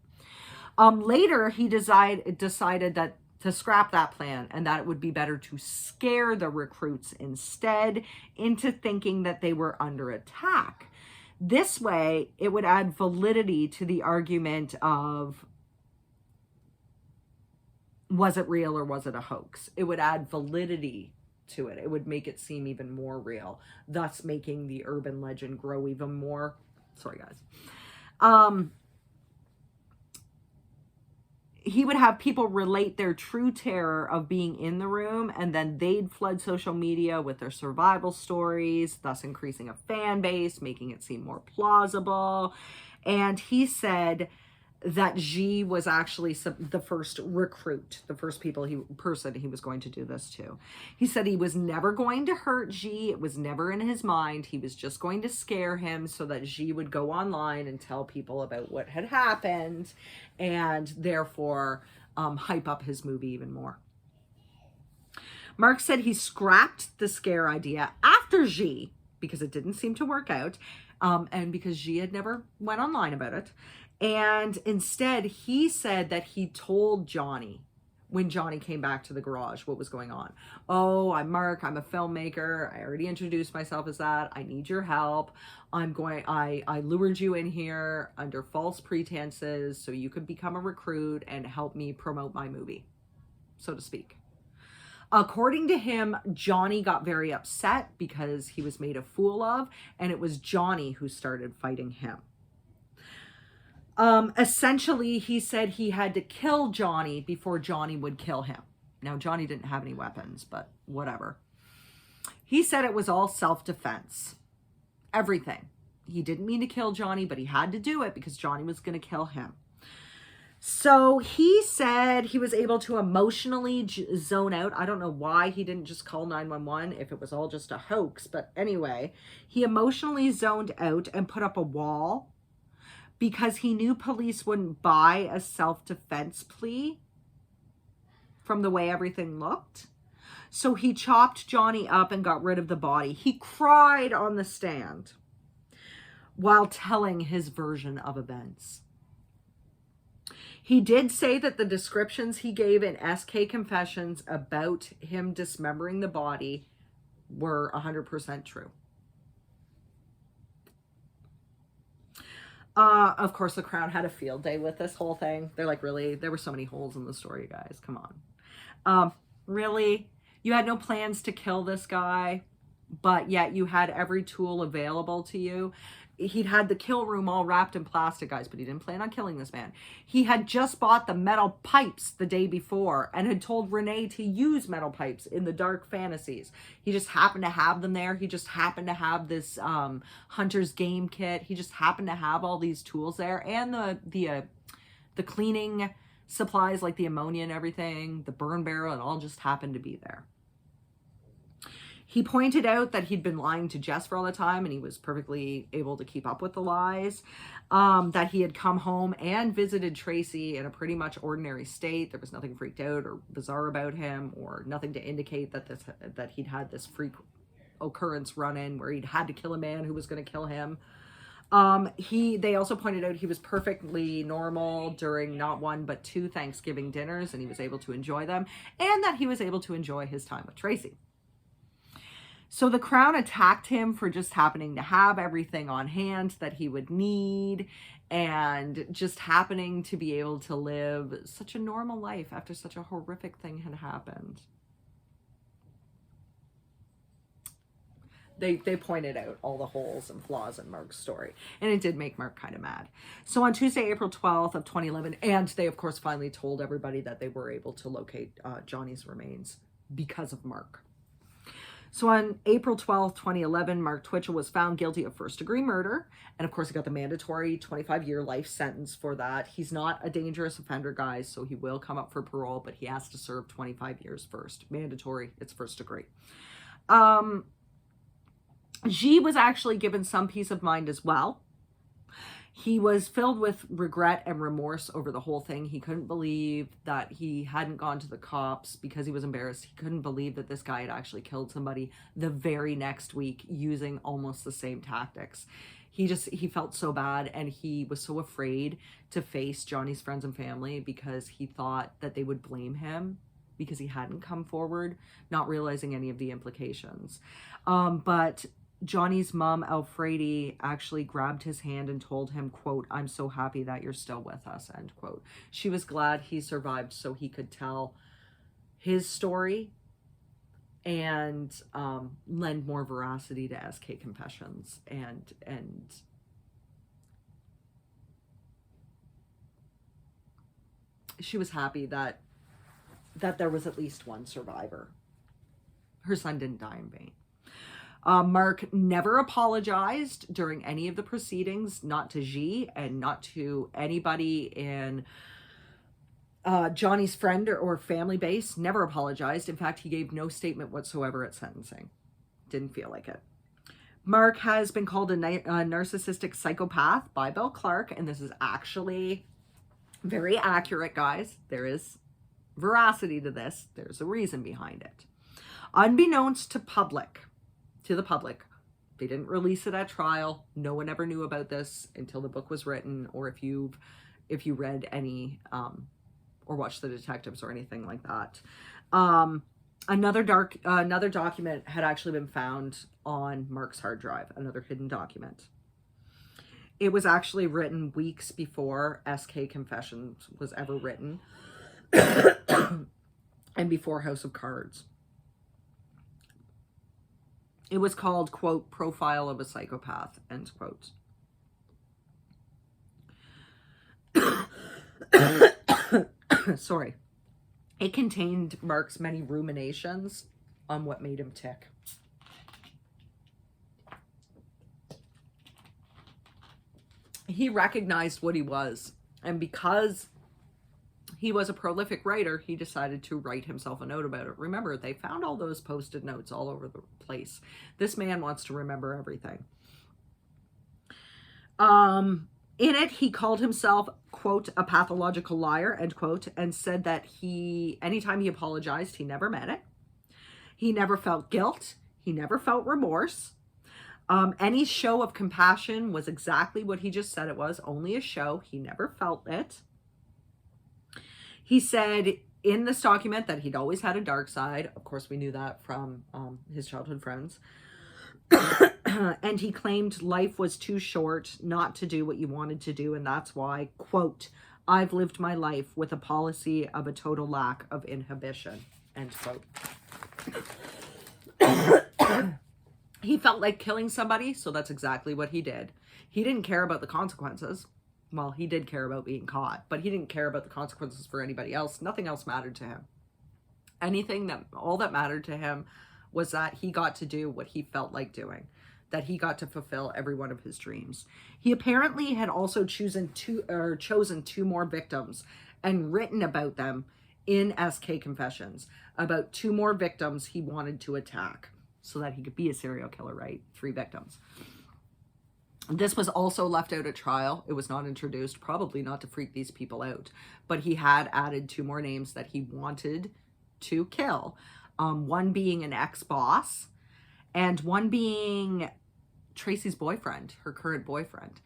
Later, he decided that to scrap that plan and that it would be better to scare the recruits instead into thinking that they were under attack. This way, it would add validity to the argument of, was it real or was it a hoax? It would add validity to it. It would make it seem even more real, thus making the urban legend grow even more. Sorry, guys. He would have people relate their true terror of being in the room, and then they'd flood social media with their survival stories, thus increasing a fan base, making it seem more plausible. And he said that G was actually the first recruit, the first person he was going to do this to. He said he was never going to hurt G. It was never in his mind. He was just going to scare him so that G would go online and tell people about what had happened and therefore hype up his movie even more. Mark said he scrapped the scare idea after G because it didn't seem to work out and because G had never went online about it. And instead, he said that he told Johnny when Johnny came back to the garage what was going on. Oh, I'm Mark. I'm a filmmaker. I already introduced myself as that. I need your help. I lured you in here under false pretenses so you could become a recruit and help me promote my movie, so to speak. According to him, Johnny got very upset because he was made a fool of, and it was Johnny who started fighting him. Essentially, he said he had to kill Johnny before Johnny would kill him. Now, Johnny didn't have any weapons, but whatever. He said it was all self-defense. Everything. He didn't mean to kill Johnny, but he had to do it because Johnny was going to kill him. So he said he was able to emotionally zone out. I don't know why he didn't just call 911 if it was all just a hoax. But anyway, he emotionally zoned out and put up a wall because he knew police wouldn't buy a self-defense plea from the way everything looked. So he chopped Johnny up and got rid of the body. He cried on the stand while telling his version of events. He did say that the descriptions he gave in SK Confessions about him dismembering the body were 100% true. Of course, the Crown had a field day with this whole thing. They're like, really? There were so many holes in the story, guys. Come on. Really? You had no plans to kill this guy, but yet you had every tool available to you. He'd had the kill room all wrapped in plastic, guys, but he didn't plan on killing this man. He had just bought the metal pipes the day before and had told Renee to use metal pipes in the Dark Fantasies. He just happened to have them there. He just happened to have this hunter's game kit. He just happened to have all these tools there, and the cleaning supplies like the ammonia and everything, the burn barrel, it all just happened to be there. He pointed out that he'd been lying to Jess for all the time, and he was perfectly able to keep up with the lies, that he had come home and visited Tracy in a pretty much ordinary state. There was nothing freaked out or bizarre about him, or nothing to indicate that he'd had this freak occurrence run-in where he'd had to kill a man who was going to kill him. They also pointed out he was perfectly normal during not one but 2 Thanksgiving dinners, and he was able to enjoy them, and that he was able to enjoy his time with Tracy. So the Crown attacked him for just happening to have everything on hand that he would need, and just happening to be able to live such a normal life after such a horrific thing had happened. They pointed out all the holes and flaws in Mark's story, and it did make Mark kind of mad. So on Tuesday, April 12th of 2011, and they of course finally told everybody that they were able to locate Johnny's remains because of Mark. So on April 12th, 2011, Mark Twitchell was found guilty of first-degree murder. And of course, he got the mandatory 25-year life sentence for that. He's not a dangerous offender, guys, so he will come up for parole, but he has to serve 25 years first. Mandatory, it's first degree. G was actually given some peace of mind as well. He was filled with regret and remorse over the whole thing. He couldn't believe that he hadn't gone to the cops because he was embarrassed. He couldn't believe that this guy had actually killed somebody the very next week using almost the same tactics. He felt so bad, and he was so afraid to face Johnny's friends and family because he thought that they would blame him because he hadn't come forward, not realizing any of the implications. But Johnny's mom, Alfredi, actually grabbed his hand and told him, quote, "I'm so happy that you're still with us," end quote. She was glad he survived so he could tell his story and lend more veracity to SK Confessions. And she was happy that there was at least one survivor. Her son didn't die in vain. Mark never apologized during any of the proceedings, not to G and not to anybody in Johnny's friend or family base. Never apologized. In fact, he gave no statement whatsoever at sentencing. Didn't feel like it. Mark has been called a narcissistic psychopath by Bill Clark, and this is actually very accurate, guys. There is veracity to this. There's a reason behind it. Unbeknownst to the public, they didn't release it at trial. No one ever knew about this until the book was written, or if you read any or watched The Detectives or anything like that. Another document had actually been found on Mark's hard drive, another hidden document. It was actually written weeks before SK Confessions was ever written and before House of Cards. It was called, quote, "Profile of a Psychopath," end quote. Sorry. It contained Mark's many ruminations on what made him tick. He recognized what he was, and because he was a prolific writer, he decided to write himself a note about it. Remember, they found all those post-it notes all over the place. This man wants to remember everything. In it, he called himself, quote, "a pathological liar," end quote, and said that anytime he apologized, he never meant it. He never felt guilt. He never felt remorse. Any show of compassion was exactly what he just said it was, only a show. He never felt it. He said in this document that he'd always had a dark side. Of course, we knew that from his childhood friends. And he claimed life was too short not to do what you wanted to do, and that's why, quote, "I've lived my life with a policy of a total lack of inhibition," end quote. He felt like killing somebody, so that's exactly what he did. He didn't care about the consequences. Well, he did care about being caught, but he didn't care about the consequences for anybody else. Nothing else mattered to him. All that mattered to him was that he got to do what he felt like doing, that he got to fulfill every one of his dreams. He apparently had also chosen two more victims and written about them in SK Confessions, about 2 more victims he wanted to attack so that he could be a serial killer, right? 3 victims. This was also left out at trial. It was not introduced, probably not to freak these people out, but he had added 2 more names that he wanted to kill. One being an ex-boss, and one being Tracy's boyfriend, her current boyfriend.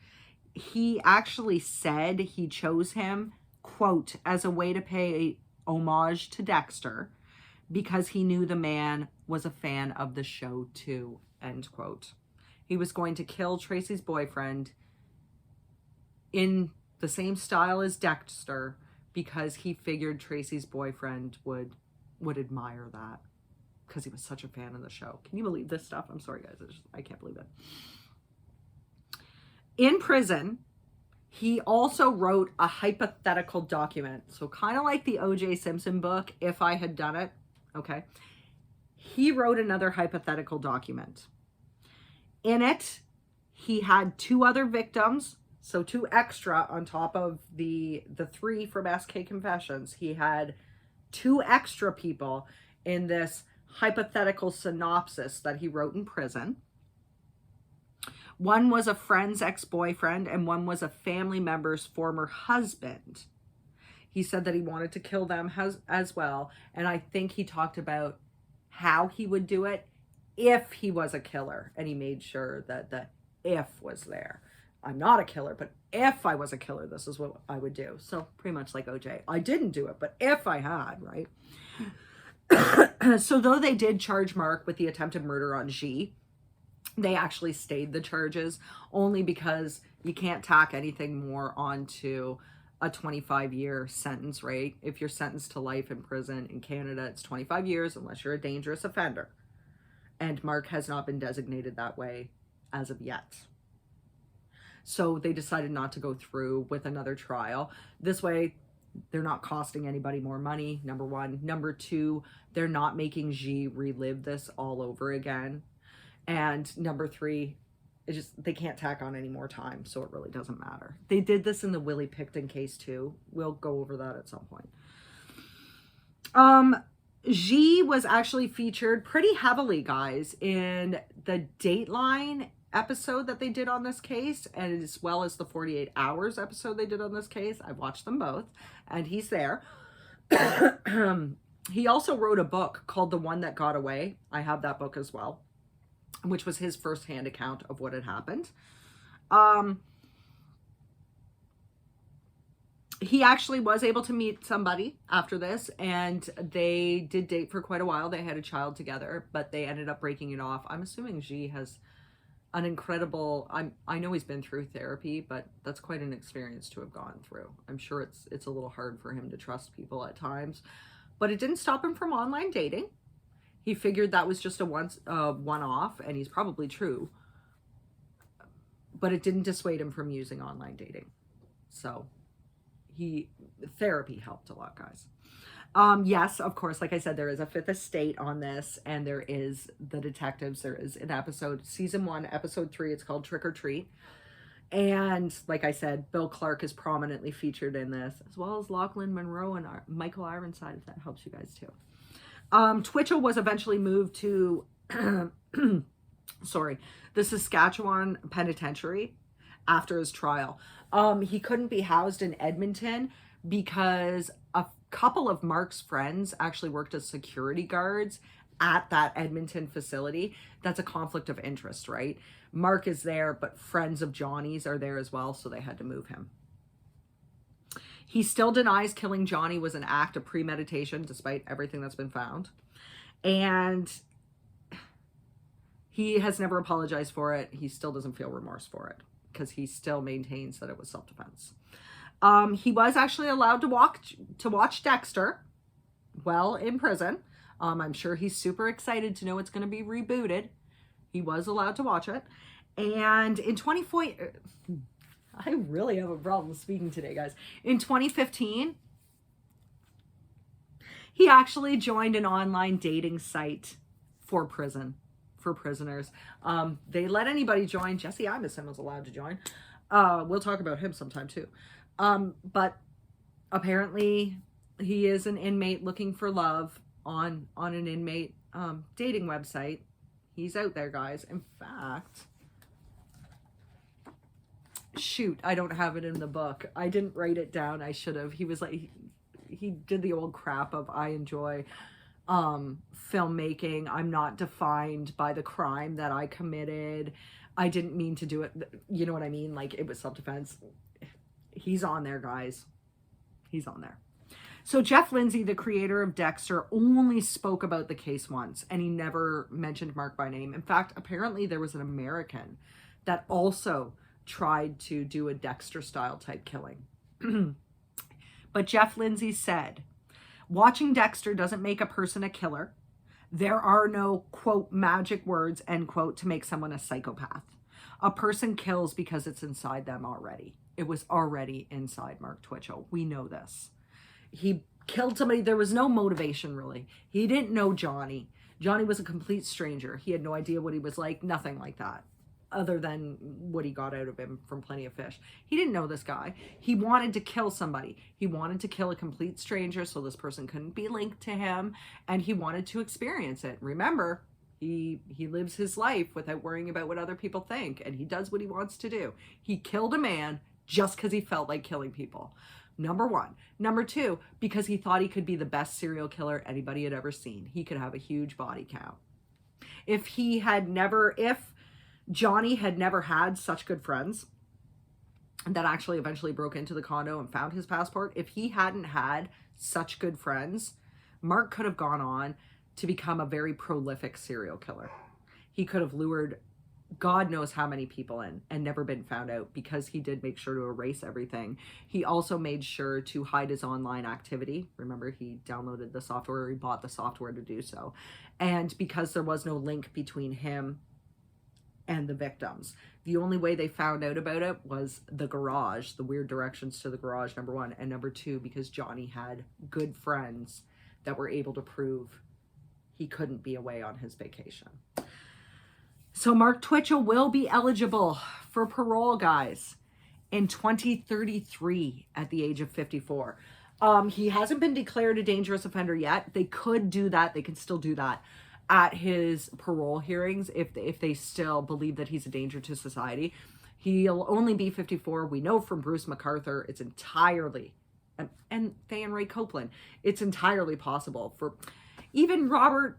He actually said he chose him, quote, "as a way to pay homage to Dexter, because he knew the man was a fan of the show too," end quote. He was going to kill Tracy's boyfriend in the same style as Dexter because he figured Tracy's boyfriend would admire that because he was such a fan of the show. Can you believe this stuff? I'm sorry, guys. I can't believe it. In prison, he also wrote a hypothetical document. So kind of like the O.J. Simpson book, If I Had Done It. Okay. he wrote another hypothetical document. In it, he had 2 other victims, so 2 extra on top of the 3 from SK Confessions. He had 2 extra people in this hypothetical synopsis that he wrote in prison. One was a friend's ex-boyfriend, and one was a family member's former husband. He said that he wanted to kill them as well, and I think he talked about how he would do it if he was a killer, and he made sure that the if was there. I'm not a killer, but if I was a killer, this is what I would do. So pretty much like OJ. I didn't do it, but if I had, right? So though they did charge Mark with the attempted murder on G, they actually stayed the charges only because you can't tack anything more onto a 25-year sentence, right? If you're sentenced to life in prison in Canada, it's 25 years unless you're a dangerous offender. And Mark has not been designated that way as of yet. So they decided not to go through with another trial. This way, they're not costing anybody more money, number one. Number two, they're not making G relive this all over again. And number three, they can't tack on any more time, so it really doesn't matter. They did this in the Willie Pickton case too. We'll go over that at some point. G was actually featured pretty heavily, guys, in the Dateline episode that they did on this case, and as well as the 48 Hours episode they did on this case. I've watched them both, and he's there. He also wrote a book called The One That Got Away. I have that book as well, which was his firsthand account of what had happened. He actually was able to meet somebody after this, and they did date for quite a while. They had a child together, but they ended up breaking it off. I'm assuming G has an incredible, I know he's been through therapy, but that's quite an experience to have gone through. I'm sure it's a little hard for him to trust people at times, but it didn't stop him from online dating. He figured that was just a one-off, and he's probably true, but it didn't dissuade him from using online dating. So therapy helped a lot, guys. Yes, of course, like I said, there is a fifth estate on this, and there is the detectives. There is an episode, season 1, episode 3. It's called Trick or Treat. And like I said, Bill Clark is prominently featured in this, as well as Lachlan Monroe and Michael Ironside, if that helps you guys too. Twitchell was eventually moved to, the Saskatchewan Penitentiary after his trial. He couldn't be housed in Edmonton because a couple of Mark's friends actually worked as security guards at that Edmonton facility. That's a conflict of interest, right? Mark is there, but friends of Johnny's are there as well, so they had to move him. He still denies killing Johnny was an act of premeditation, despite everything that's been found. And he has never apologized for it. He still doesn't feel remorse for it, because he still maintains that it was self-defense. He was actually allowed to watch Dexter while in prison. I'm sure he's super excited to know it's going to be rebooted. He was allowed to watch it. And in 2014, I really have a problem speaking today, guys. In 2015, he actually joined an online dating site for prisoners. They let anybody join. Jesse Imeson was allowed to join. We'll talk about him sometime too. But apparently he is an inmate looking for love on an inmate dating website. He's out there, guys. In fact, shoot, I don't have it in the book. I didn't write it down. I should have. He was like, he did the old crap of, I enjoy filmmaking. I'm not defined by the crime that I committed. I didn't mean to do it. You know what I mean? Like, it was self-defense. He's on there, guys. He's on there. So Jeff Lindsay, the creator of Dexter, only spoke about the case once, and he never mentioned Mark by name. In fact, apparently there was an American that also tried to do a Dexter-style type killing. But Jeff Lindsay said, watching Dexter doesn't make a person a killer. There are no, quote, magic words, end quote, to make someone a psychopath. A person kills because it's inside them already. It was already inside Mark Twitchell. We know this. He killed somebody. There was no motivation, really. He didn't know Johnny. Johnny was a complete stranger. He had no idea what he was like, nothing like that, other than what he got out of him from Plenty of Fish. He didn't know this guy. He wanted to kill somebody. He wanted to kill a complete stranger so this person couldn't be linked to him, and he wanted to experience it. Remember, he lives his life without worrying about what other people think, and he does what he wants to do. He killed a man just because he felt like killing people. Number one. Number two, because he thought he could be the best serial killer anybody had ever seen. He could have a huge body count. If Johnny had never had such good friends that actually eventually broke into the condo and found his passport, if he hadn't had such good friends, Mark could have gone on to become a very prolific serial killer. He could have lured God knows how many people in and never been found out, because he did make sure to erase everything. He also made sure to hide his online activity. Remember, he downloaded the software, or he bought the software to do so. And because there was no link between him and the victims, the only way they found out about it was the garage, the weird directions to the garage, number one. And number two, because Johnny had good friends that were able to prove he couldn't be away on his vacation. So Mark Twitchell will be eligible for parole, guys, in 2033 at the age of 54. He hasn't been declared a dangerous offender yet. They could do that. They can still do that at his parole hearings if they still believe that he's a danger to society. He'll only be 54. We know from Bruce MacArthur, it's entirely, and Fan Ray Copeland, it's entirely possible for even Robert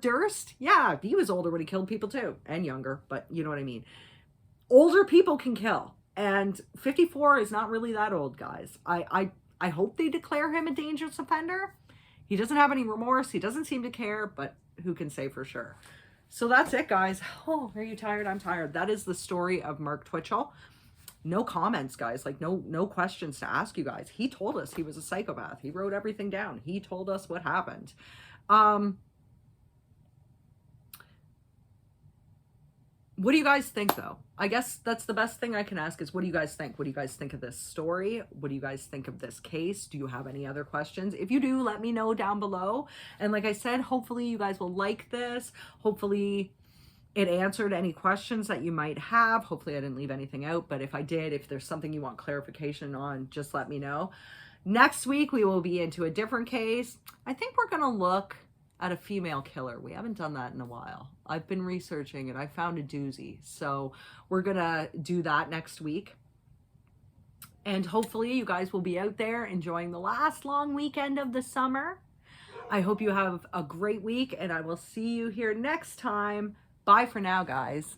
Durst. Yeah, he was older when he killed people too, and younger, but you know what I mean. Older people can kill, and 54 is not really that old, guys. I hope they declare him a dangerous offender. He doesn't have any remorse. He doesn't seem to care, but who can say for sure? So that's it, guys. Oh, are you tired? I'm tired. That is the story of Mark Twitchell. No comments, guys. Like no questions to ask you guys. He told us he was a psychopath. He wrote everything down. He told us what happened. What do you guys think, though? I guess that's the best thing I can ask is, what do you guys think? What do you guys think of this story? What do you guys think of this case? Do you have any other questions? If you do, let me know down below. And like I said, hopefully you guys will like this. Hopefully it answered any questions that you might have. Hopefully I didn't leave anything out. But if I did, if there's something you want clarification on, just let me know. Next week, we will be into a different case. I think we're going to look at a female killer. We haven't done that in a while. I've been researching and I found a doozy. So we're gonna do that next week. And hopefully you guys will be out there enjoying the last long weekend of the summer. I hope you have a great week, and I will see you here next time. Bye for now, guys.